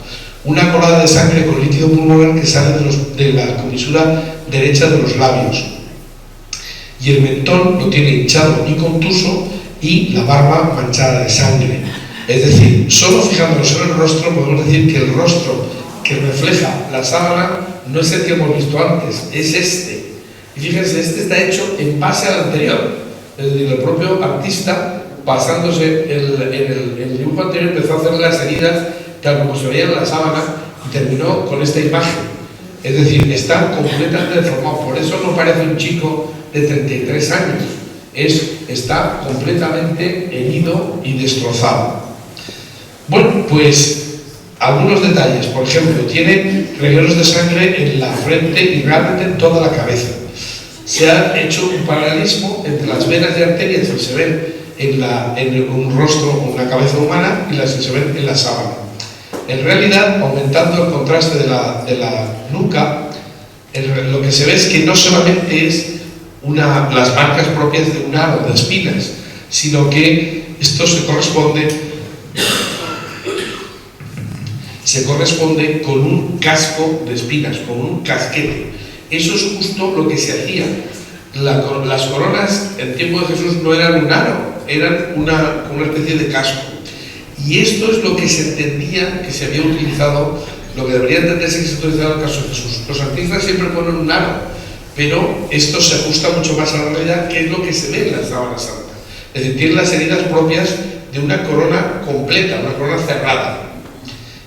una colada de sangre con líquido pulmonar que sale de la comisura derecha de los labios, y el mentón lo tiene hinchado y contuso y la barba manchada de sangre. Es decir, solo fijándonos en el rostro podemos decir que el rostro que refleja la sábana no es el que hemos visto antes, es este. Y fíjense, este está hecho en base al anterior. Es decir, el propio artista, basándose en el dibujo anterior, empezó a hacer las heridas tal como se veía en la sábana y terminó con esta imagen. Es decir, está completamente deformado. Por eso no parece un chico de 33 años. Está completamente herido y destrozado. Bueno, pues algunos detalles. Por ejemplo, tiene regueros de sangre en la frente y realmente en toda la cabeza. Se ha hecho un paralelismo entre las venas y arterias que se ven en un rostro o una cabeza humana y las que se ven en la sábana. En realidad, aumentando el contraste de la nuca, lo que se ve es que no solamente es las marcas propias de un aro de espinas, sino que esto se corresponde con un casco de espinas, con un casquete. Eso es justo lo que se hacía. Las coronas en tiempo de Jesús no eran un aro, eran una especie de casco. Y esto es lo que se entendía que se había utilizado, lo que debería entenderse que se ha utilizado en el caso de Jesús. Los artistas siempre ponen un aro, pero esto se ajusta mucho más a la realidad, que es lo que se ve en la sábana santa. Es decir, tiene las heridas propias de una corona completa, una corona cerrada.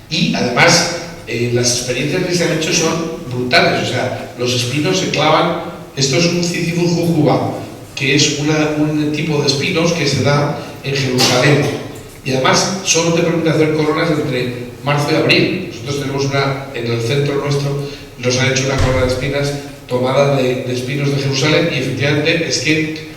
Y además, las experiencias que se han hecho son brutales. O sea, los espinos se clavan. Esto es un Cicibus jujuba, que es un tipo de espinos que se da en Jerusalén. Y además, solo te permite hacer coronas entre marzo y abril. Nosotros tenemos en el centro nuestro, nos han hecho una corona de espinas tomada de espinos de Jerusalén, y efectivamente es que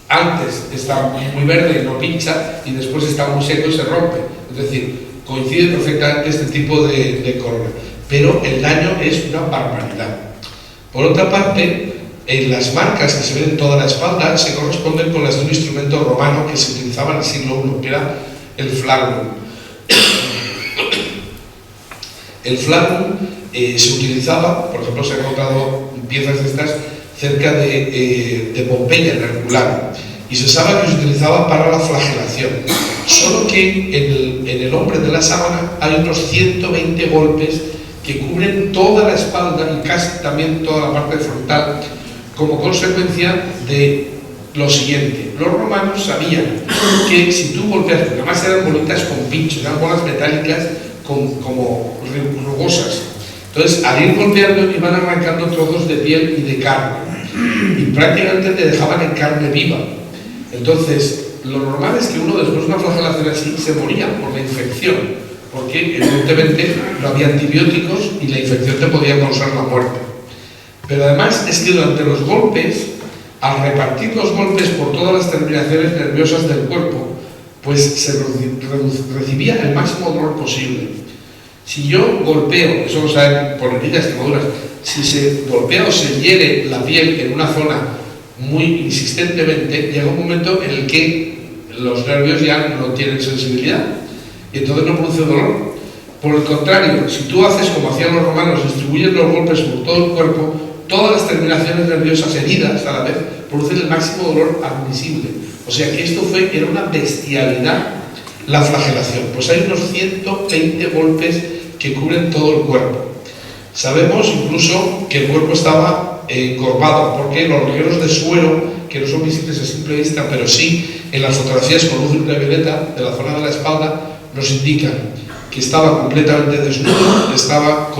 antes está muy verde y no pincha, y después está muy seco y se rompe. Es decir, coincide perfectamente este tipo de corona. Pero el daño es una barbaridad. Por otra parte, en las marcas que se ven en toda la espalda se corresponden con las de un instrumento romano que se utilizaba en el siglo I, que era el flagrum. El flagrum se utilizaba, por ejemplo, se han encontrado piezas de estas cerca de Pompeya, en Herculano, y se sabe que se utilizaba para la flagelación. Solo que en el hombre de la sábana hay unos 120 golpes que cubren toda la espalda y casi también toda la parte frontal, como consecuencia de lo siguiente. Los romanos sabían que si tú golpeas, porque además eran bolitas con pinchos, eran bolas metálicas como rugosas, entonces al ir golpeando iban arrancando trozos de piel y de carne, y prácticamente te dejaban en carne viva. Entonces lo normal es que uno, después de una flagelación así, se moría por la infección, porque evidentemente no había antibióticos y la infección te podía causar la muerte. Pero además es que durante los golpes, al repartir los golpes por todas las terminaciones nerviosas del cuerpo, pues se recibía el máximo dolor posible. Si yo golpeo, eso lo saben por heridas, quemaduras, si se golpea o se hiere la piel en una zona muy insistentemente, llega un momento en el que los nervios ya no tienen sensibilidad y entonces no produce dolor. Por el contrario, si tú haces como hacían los romanos, distribuyes los golpes por todo el cuerpo, todas las terminaciones nerviosas heridas a la vez producen el máximo dolor admisible. O sea que esto era una bestialidad, la flagelación. Pues hay unos 120 golpes que cubren todo el cuerpo. Sabemos incluso que el cuerpo estaba encorvado, porque los regueros de suero, que no son visibles a simple vista, pero sí en las fotografías con luz ultravioleta de la zona de la espalda, nos indican que estaba completamente desnudo, estaba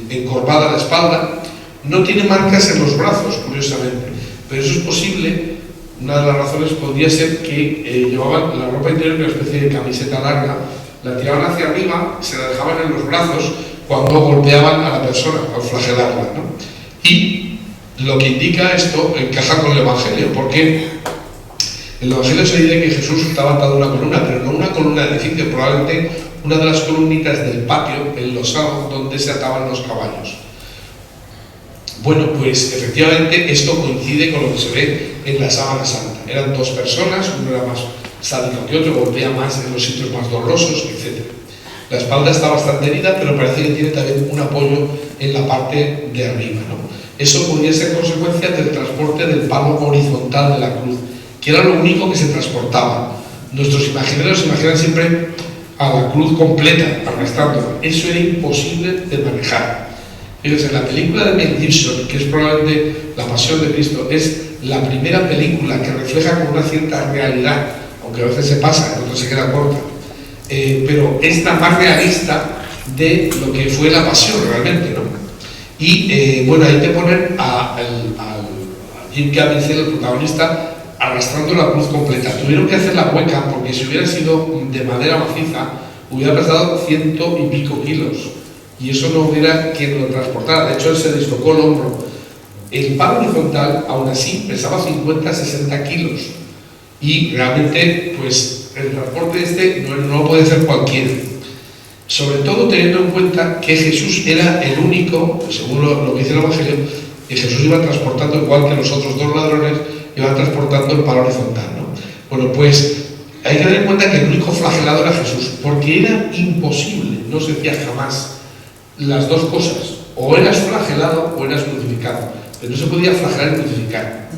encorvada la espalda. No tiene marcas en los brazos, curiosamente, pero eso es posible. Una de las razones podría ser que llevaban la ropa interior, una especie de camiseta larga, la tiraban hacia arriba, se la dejaban en los brazos cuando golpeaban a la persona, al flagelarla, ¿no? Y lo que indica esto encaja con el Evangelio, porque el Evangelio se dice que Jesús estaba atado a una columna, pero no una columna de edificio, probablemente una de las columnitas del patio, el losado donde se ataban los caballos. Bueno, pues efectivamente esto coincide con lo que se ve en la sábana santa. Eran dos personas, uno era más sádico que otro, golpea más en los sitios más dolorosos, etc. La espalda está bastante herida, pero parece que tiene también un apoyo en la parte de arriba, ¿no? Eso podría ser consecuencia del transporte del palo horizontal de la cruz, que era lo único que se transportaba. Nuestros imagineros se imaginan siempre a la cruz completa, arrastrándola. Eso era imposible de manejar. Fíjense, la película de Mel Gibson, que es probablemente La Pasión de Cristo, es la primera película que refleja con una cierta realidad, aunque a veces se pasa, en otras se queda corta, pero es la más realista de lo que fue la pasión realmente, ¿no? Y bueno, ahí te ponen a Jim Caviezel, el protagonista, arrastrando la cruz completa. Tuvieron que hacer la hueca porque si hubiera sido de madera maciza hubiera pesado 100 y pico kilos y eso no hubiera quien lo transportara. De hecho, él se dislocó el hombro. El palo horizontal aún así pesaba 50-60 kilos y realmente pues el transporte este no puede ser cualquiera, sobre todo teniendo en cuenta que Jesús era el único, según lo que dice el Evangelio, que Jesús iba transportando, igual que los otros dos ladrones, iban transportando el palo horizontal, ¿no? Bueno, pues hay que tener en cuenta que el único flagelado era Jesús, porque era imposible, no se hacía jamás las dos cosas, o eras flagelado o eras crucificado, pero no se podía flagelar y crucificar.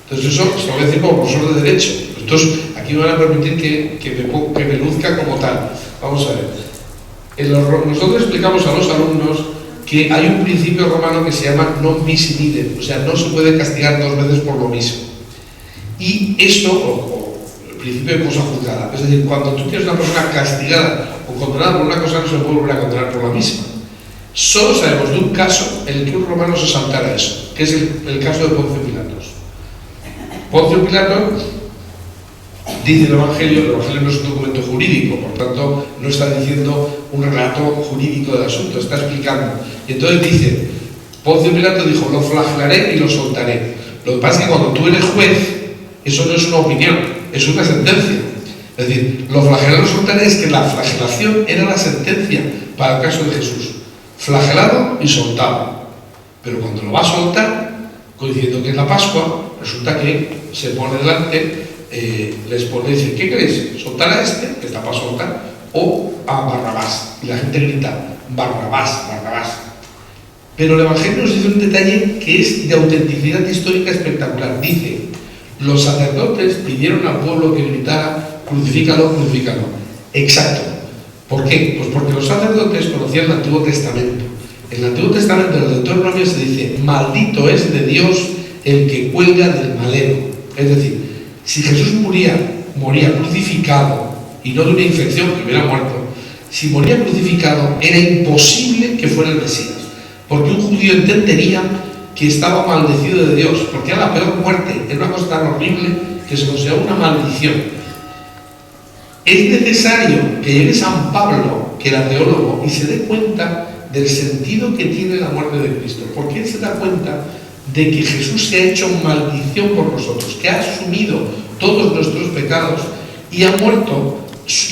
Entonces eso se lo voy a decir como profesor de Derecho. Entonces aquí me van a permitir que me luzca como tal. Vamos a ver. Nosotros explicamos a los alumnos que hay un principio romano que se llama non bis in idem, o sea, no se puede castigar dos veces por lo mismo. Y esto, o el principio de cosa juzgada, es decir, cuando tú tienes una persona castigada o condenada por una cosa, no se puede volver a condenar por la misma. Solo sabemos de un caso en el que un romano se saltara eso, que es el caso de Poncio Pilatos. Poncio Pilato, dice el Evangelio no es un documento jurídico, por tanto no está diciendo un relato jurídico del asunto, está explicando. Y entonces dice, Poncio Pilato dijo, lo flagelaré y lo soltaré. Lo que pasa es que cuando tú eres juez, eso no es una opinión, es una sentencia. Es decir, lo flagelaré y lo soltaré es que la flagelación era la sentencia para el caso de Jesús. Flagelado y soltado. Pero cuando lo va a soltar, coincidiendo que es la Pascua, resulta que se pone delante, les pone y dice, ¿qué queréis? ¿Soltar a este, que está para soltar, o a Barrabás? Y la gente grita, Barrabás, Barrabás. Pero el Evangelio nos dice un detalle que es de autenticidad histórica espectacular. Dice, los sacerdotes pidieron al pueblo que gritara, crucifícalo, crucifícalo. Exacto. ¿Por qué? Pues porque los sacerdotes conocían el Antiguo Testamento. En el Antiguo Testamento, en el Deuteronomio, se dice, maldito es de Dios el que cuelga del madero. Es decir, si Jesús moría crucificado y no de una infección que hubiera muerto, si moría crucificado era imposible que fuera el Mesías, porque un judío entendería que estaba maldecido de Dios, porque era la peor muerte, era una cosa tan horrible que se consideraba una maldición. Es necesario que llegue San Pablo, que era teólogo, y se dé cuenta del sentido que tiene la muerte de Cristo, porque él se da cuenta de que Jesús se ha hecho maldición por nosotros, que ha asumido todos nuestros pecados y ha muerto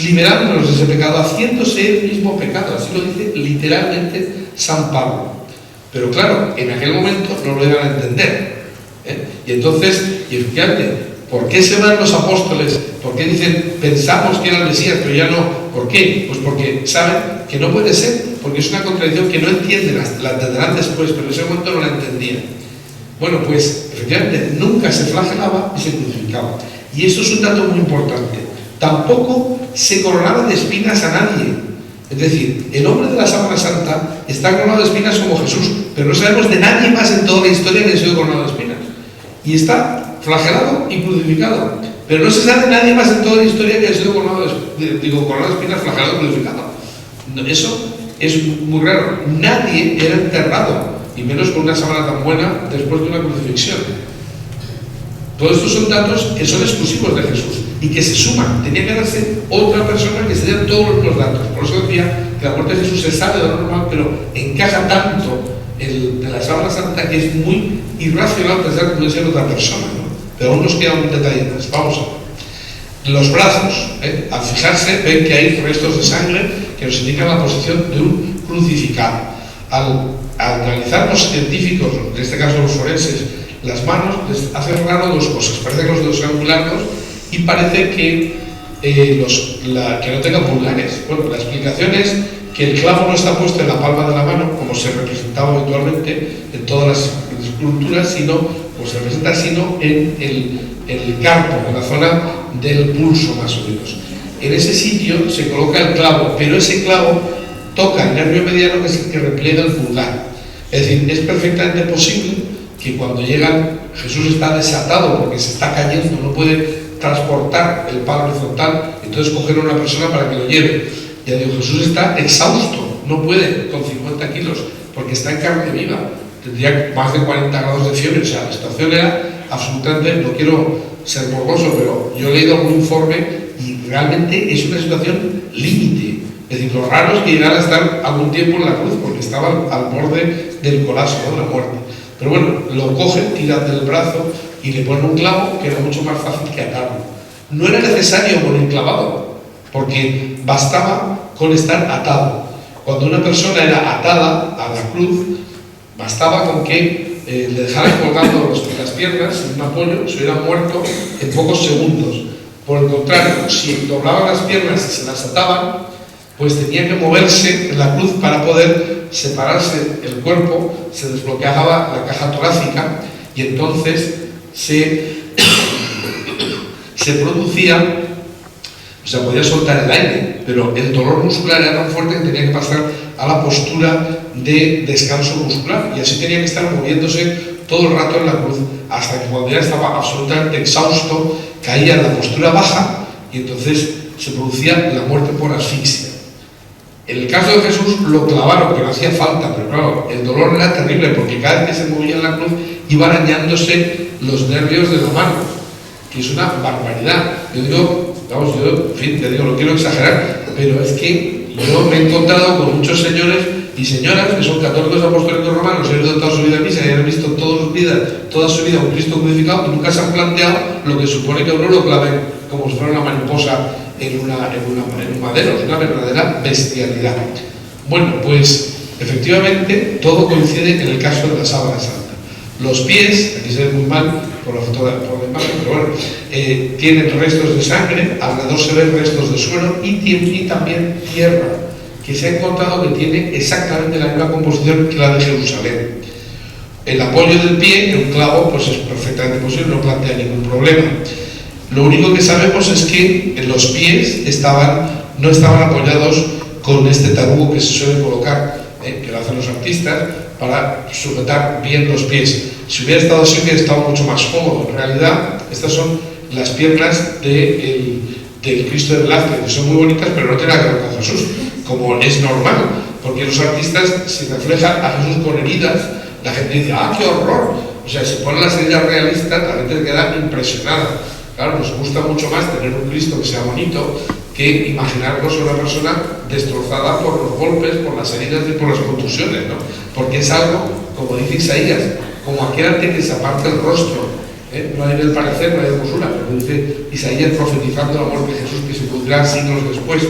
liberándonos de ese pecado, haciéndose el mismo pecado. Así lo dice literalmente San Pablo. Pero claro, en aquel momento no lo iban a entender, Y entonces, y efectivamente, ¿por qué se van los apóstoles? ¿Por qué dicen, pensamos que era el Mesías, pero ya no? ¿Por qué? Pues porque saben que no puede ser, porque es una contradicción que no entienden, la entenderán después, pero en ese momento no la entendían. Bueno, pues efectivamente nunca se flagelaba y se crucificaba. Y esto es un dato muy importante. Tampoco se coronaba de espinas a nadie. Es decir, el hombre de la Sábana Santa está coronado de espinas como Jesús, pero no sabemos de nadie más en toda la historia que haya sido coronado de espinas. Y está flagelado y crucificado. Pero no se sabe de nadie más en toda la historia que haya sido coronado de espinas, flagelado y crucificado. Eso es muy raro. Nadie era enterrado, y menos con una sábana tan buena después de una crucifixión. Todos estos son datos que son exclusivos de Jesús y que se suman. Tenía que darse otra persona que se diera todos los datos. Por eso decía que la muerte de Jesús se sale de lo normal, pero encaja tanto de la Sábana Santa que es muy irracional pensar que puede ser otra persona, ¿no? Pero aún nos queda un detalle más. Vamos a ver. Los brazos, al fijarse, ven que hay restos de sangre que nos indican la posición de un crucificado. Al analizar los científicos, en este caso los forenses, las manos, les hace raro dos cosas. Parece que los dedos sean muy largos y parece que no tengan pulgares. Bueno, la explicación es que el clavo no está puesto en la palma de la mano, como se representaba habitualmente en todas las esculturas, sino en el carpo, en la zona del pulso más o menos. En ese sitio se coloca el clavo, pero ese clavo toca el nervio mediano, que es el que repliega el pulgar. Es decir, es perfectamente posible que cuando llegan, Jesús está desatado porque se está cayendo, no puede transportar el palo horizontal, entonces coger a una persona para que lo lleve. Ya digo, Jesús está exhausto, no puede con 50 kilos, porque está en carne viva, tendría más de 40 grados de fiebre, o sea, la situación era absolutamente, no quiero ser morboso, pero yo he leído algún informe y realmente es una situación límite. Es decir, lo raro es que llegara a estar algún tiempo en la cruz, porque estaba al borde del colapso, ¿no?, de la muerte. Pero bueno, lo cogen, tiran del brazo y le ponen un clavo que era mucho más fácil que atarlo. No era necesario morir clavado, porque bastaba con estar atado. Cuando una persona era atada a la cruz, bastaba con que le dejaran colgando las piernas en un apoyo, se hubiera muerto en pocos segundos. Por el contrario, si doblaban las piernas y se las ataban, pues tenía que moverse en la cruz para poder separarse el cuerpo, se desbloqueaba la caja torácica y entonces se producía, o sea, podía soltar el aire, pero el dolor muscular era tan fuerte que tenía que pasar a la postura de descanso muscular y así tenía que estar moviéndose todo el rato en la cruz hasta que cuando ya estaba absolutamente exhausto caía en la postura baja y entonces se producía la muerte por asfixia. En el caso de Jesús lo clavaron, que no hacía falta, pero claro, el dolor era terrible porque cada vez que se movía en la cruz iban arañándose los nervios de la mano, que es una barbaridad. Yo digo, vamos, en fin, te digo, no quiero exagerar, pero es que yo me he encontrado con muchos señores y señoras que son católicos apostólicos romanos, han ido toda su vida a misa y han visto toda su vida un Cristo crucificado y nunca se han planteado lo que supone que a uno lo claven como si fuera una mariposa en un madero. Es una verdadera bestialidad. Bueno, pues efectivamente todo coincide en el caso de la sábana santa. Los pies, aquí se ve muy mal por la imagen, pero bueno, tienen restos de sangre, alrededor se ven restos de suelo y también tierra, que se ha encontrado que tiene exactamente la misma composición que la de Jerusalén. El apoyo del pie en un clavo pues es perfectamente posible, no plantea ningún problema. Lo único que sabemos es que los pies no estaban apoyados con este tarugo que se suele colocar, que lo hacen los artistas, para sujetar bien los pies. Si hubiera estado así, hubiera estado mucho más cómodo. En realidad, estas son las piernas del Cristo de Velázquez, que son muy bonitas, pero no tienen nada que ver con Jesús, como es normal, porque los artistas, si reflejan a Jesús con heridas, la gente dice, ¡ah, qué horror! O sea, si ponen las heridas realistas, la gente queda impresionada. Claro, nos gusta mucho más tener un Cristo que sea bonito que imaginarnos una persona destrozada por los golpes, por las heridas y por las contusiones, ¿no? Porque es algo, como dice Isaías, como aquel ante que se aparte el rostro, no hay en el parecer, no hay hermosura, pero dice Isaías profetizando la muerte de Jesús que se pudrirá siglos después.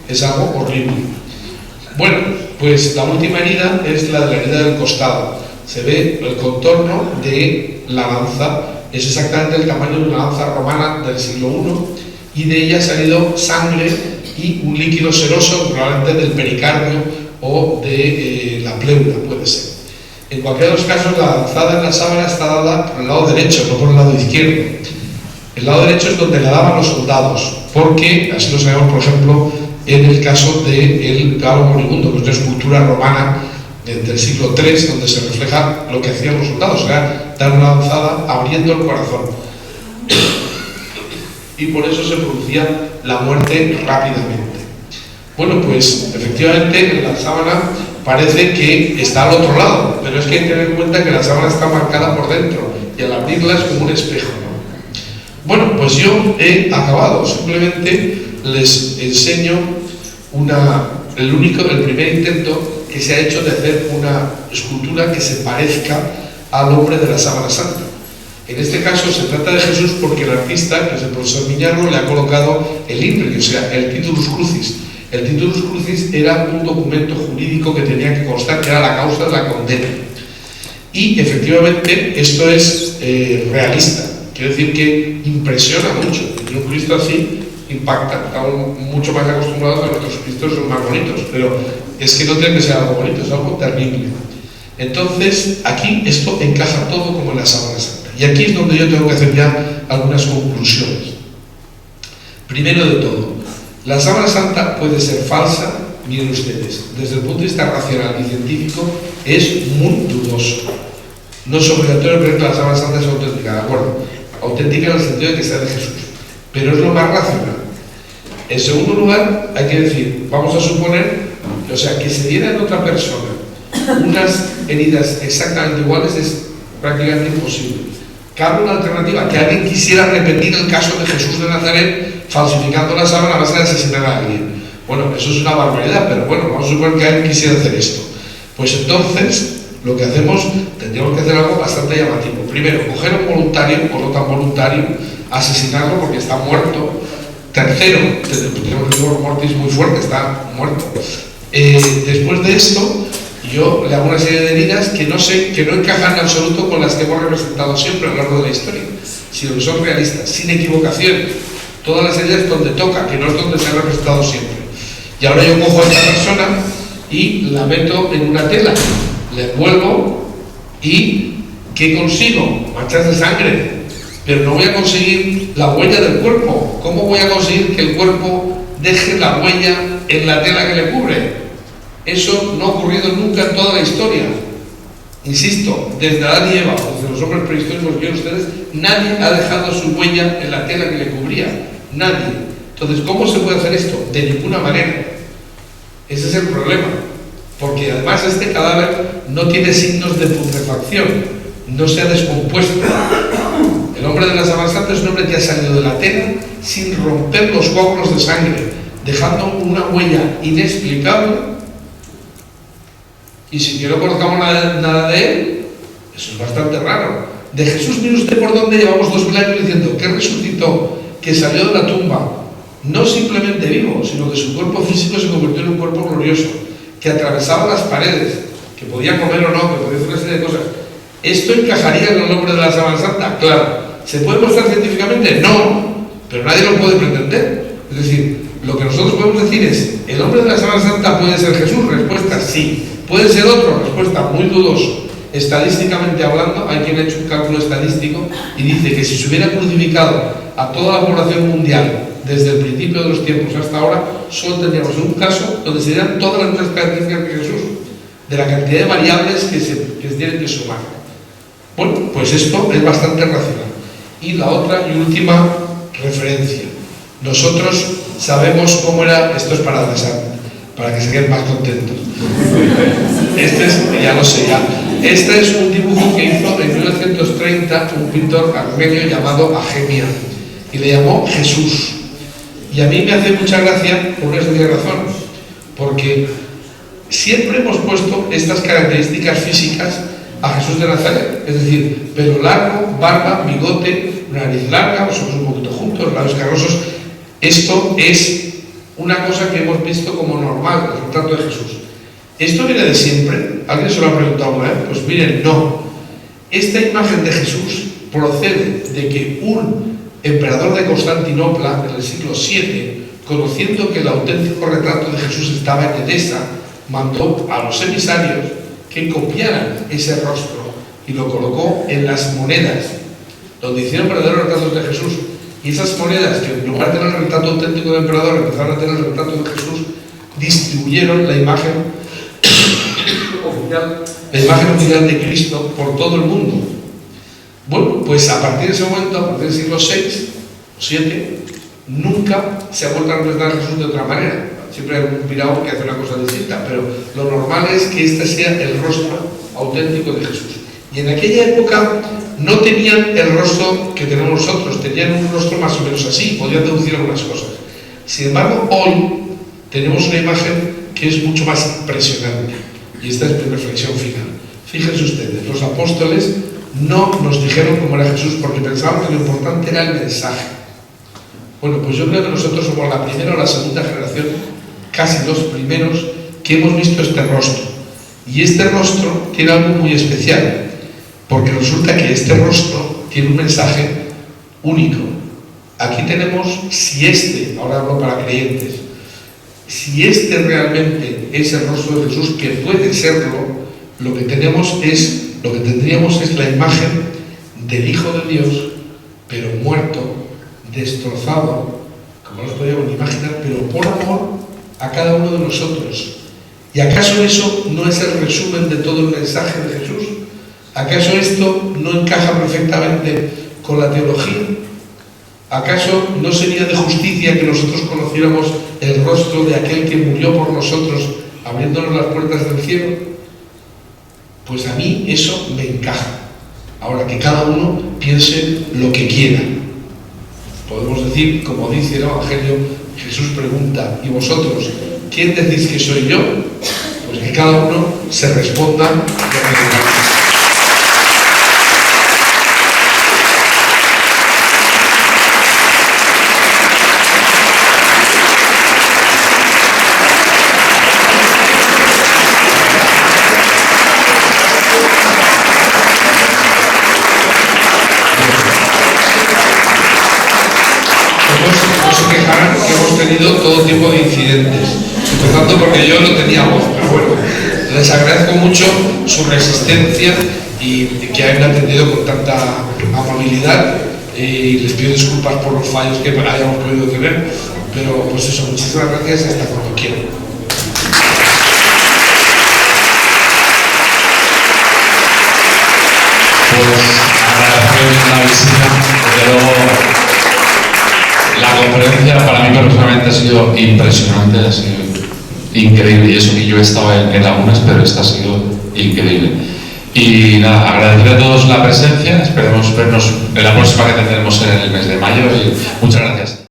Es algo horrible. Bueno, pues la última herida es la de la herida del costado. Se ve el contorno de la lanza, es exactamente el tamaño de una lanza romana del siglo I y de ella ha salido sangre y un líquido seroso, probablemente del pericardio o de la pleura, puede ser. En cualquiera de los casos, la lanzada en la sábana está dada por el lado derecho, no por el lado izquierdo. El lado derecho es donde la daban los soldados, porque, así lo sabemos, por ejemplo, en el caso del Galo Moribundo, que es una escultura romana del siglo III, donde se refleja lo que hacían los soldados, era dar una lanzada abriendo el corazón. Y por eso se producía la muerte rápidamente. Bueno, pues efectivamente en la sábana parece que está al otro lado, pero es que hay que tener en cuenta que la sábana está marcada por dentro y al abrirla es como un espejo, ¿no? Bueno, pues yo he acabado, simplemente les enseño el primer intento que se ha hecho de hacer una escultura que se parezca al hombre de la sábana santa. En este caso se trata de Jesús porque el artista, que es el profesor Miñarro, le ha colocado el INRI, o sea, el Titulus Crucis. El Titulus Crucis era un documento jurídico que tenía que constar, que era la causa de la condena. Y efectivamente esto es realista, quiere decir que impresiona mucho. Y un Cristo así impacta. Estamos mucho más acostumbrados a que nuestros Cristos son más bonitos, pero es que no tiene que ser algo bonito, es algo terrible. Entonces, aquí esto encaja todo como en la Sábana Santa. Y aquí es donde yo tengo que hacer ya algunas conclusiones. Primero de todo, la Sábana Santa puede ser falsa, miren ustedes, desde el punto de vista racional y científico es muy dudoso. No es obligatorio creer que la Sábana Santa es auténtica, ¿de acuerdo? Auténtica en el sentido de que sea de Jesús, pero es lo más racional. En segundo lugar, hay que decir, vamos a suponer, o sea, que se diera en otra persona unas heridas exactamente iguales es prácticamente imposible. Cabe una alternativa, que alguien quisiera repetir el caso de Jesús de Nazaret falsificando la sábana a base de asesinar a alguien. Bueno, eso es una barbaridad, pero bueno, vamos a suponer que alguien quisiera hacer esto. Pues entonces, lo que hacemos, tendríamos que hacer algo bastante llamativo. Primero, coger a un voluntario, o no tan voluntario, asesinarlo porque está muerto. Tercero, tenemos un rigor mortis muy fuerte, está muerto. Después de esto, yo le hago una serie de heridas que no encajan en absoluto con las que hemos representado siempre a lo largo de la historia, sino que son realistas, sin equivocación. Todas las heridas donde toca, que no es donde se ha representado siempre. Y ahora yo cojo a esta persona y la meto en una tela, le envuelvo y ¿qué consigo? Manchas de sangre, pero no voy a conseguir la huella del cuerpo. ¿Cómo voy a conseguir que el cuerpo deje la huella en la tela que le cubre? Eso no ha ocurrido nunca en toda la historia. Insisto, desde Adán y Eva, desde los hombres prehistóricos que ustedes, nadie ha dejado su huella en la tela que le cubría. Nadie. Entonces, ¿cómo se puede hacer esto? De ninguna manera. Ese es el problema. Porque además este cadáver no tiene signos de putrefacción, no se ha descompuesto. El hombre de la Sábana Santa es un hombre que ha salido de la tela sin romper los coágulos de sangre, dejando una huella inexplicable. Y sin que no conozcamos nada de él, eso es bastante raro. De Jesús, mire usted por dónde llevamos 2000 años diciendo que resucitó, que salió de la tumba, no simplemente vivo, sino que su cuerpo físico se convirtió en un cuerpo glorioso, que atravesaba las paredes, que podía comer o no, que podía hacer una serie de cosas. ¿Esto encajaría en el nombre de la Sábana Santa? Claro. ¿Se puede mostrar científicamente? No, pero nadie lo puede pretender. Es decir, lo que nosotros podemos decir es, ¿el nombre de la Sábana Santa puede ser Jesús? Respuesta, sí. ¿Puede ser otro? Respuesta, muy dudoso. Estadísticamente hablando, hay quien ha hecho un cálculo estadístico y dice que si se hubiera crucificado a toda la población mundial desde el principio de los tiempos hasta ahora, solo tendríamos un caso donde se dieran todas las mismas características que Jesús, de la cantidad de variables que se tienen que sumar. Bueno, pues esto es bastante racional. Y la otra y última referencia. Nosotros sabemos cómo era, esto es para César, para que se queden más contentos. Este es un dibujo que hizo en 1930 un pintor armenio llamado Agemia y le llamó Jesús. Y a mí me hace mucha gracia por una serie de razones, porque siempre hemos puesto estas características físicas a Jesús de Nazaret, es decir, pelo largo, barba, bigote, nariz larga, los ojos un poquito juntos, labios carnosos. Esto es una cosa que hemos visto como normal, el retrato de Jesús. ¿Esto viene de siempre? ¿Alguien se lo ha preguntado alguna vez? Pues miren, no. Esta imagen de Jesús procede de que un emperador de Constantinopla, en el siglo VII, conociendo que el auténtico retrato de Jesús estaba en Edesa, mandó a los emisarios que copiaran ese rostro y lo colocó en las monedas, donde hicieron verdaderos retratos de Jesús. Y esas monedas, que en lugar de tener el retrato auténtico del emperador, empezaron a tener el retrato de Jesús, distribuyeron la imagen oficial de Cristo por todo el mundo. Bueno, pues a partir de ese momento, a partir del siglo VI o VII, nunca se ha vuelto a representar a Jesús de otra manera. Siempre hay un pirado que hace una cosa distinta, pero lo normal es que este sea el rostro auténtico de Jesús. Y en aquella época no tenían el rostro que tenemos nosotros, tenían un rostro más o menos así, podían deducir algunas cosas. Sin embargo, hoy tenemos una imagen que es mucho más impresionante. Y esta es mi reflexión final. Fíjense ustedes, los apóstoles no nos dijeron cómo era Jesús porque pensaban que lo importante era el mensaje. Bueno, pues yo creo que nosotros somos la primera o la segunda generación, casi los primeros, que hemos visto este rostro. Y este rostro tiene algo muy especial, porque resulta que este rostro tiene un mensaje único. Aquí tenemos, si este, ahora hablo para creyentes, si este realmente es el rostro de Jesús, que puede serlo, lo que tendríamos es la imagen del Hijo de Dios, pero muerto, destrozado, como nos podíamos imaginar, pero por amor a cada uno de nosotros. ¿Y acaso eso no es el resumen de todo el mensaje de Jesús? ¿Acaso esto no encaja perfectamente con la teología? ¿Acaso no sería de justicia que nosotros conociéramos el rostro de aquel que murió por nosotros, abriéndonos las puertas del cielo? Pues a mí eso me encaja. Ahora, que cada uno piense lo que quiera. Podemos decir, como dice el Evangelio, Jesús pregunta: ¿y vosotros quién decís que soy yo? Pues que cada uno se responda lo que diga. No se quejarán que hemos tenido todo tipo de incidentes, empezando porque yo no tenía voz, pero bueno, les agradezco mucho su resistencia y que hayan atendido con tanta amabilidad, y les pido disculpas por los fallos que hayamos podido tener, pero pues eso, muchísimas gracias y hasta cuando quieran. Pues agradecer la visita, desde luego. La conferencia para mí personalmente ha sido impresionante, ha sido increíble, y eso que yo he estado en algunas, pero esta ha sido increíble. Y nada, agradecer a todos la presencia, esperemos vernos en la próxima que tendremos en el mes de mayo, y muchas gracias.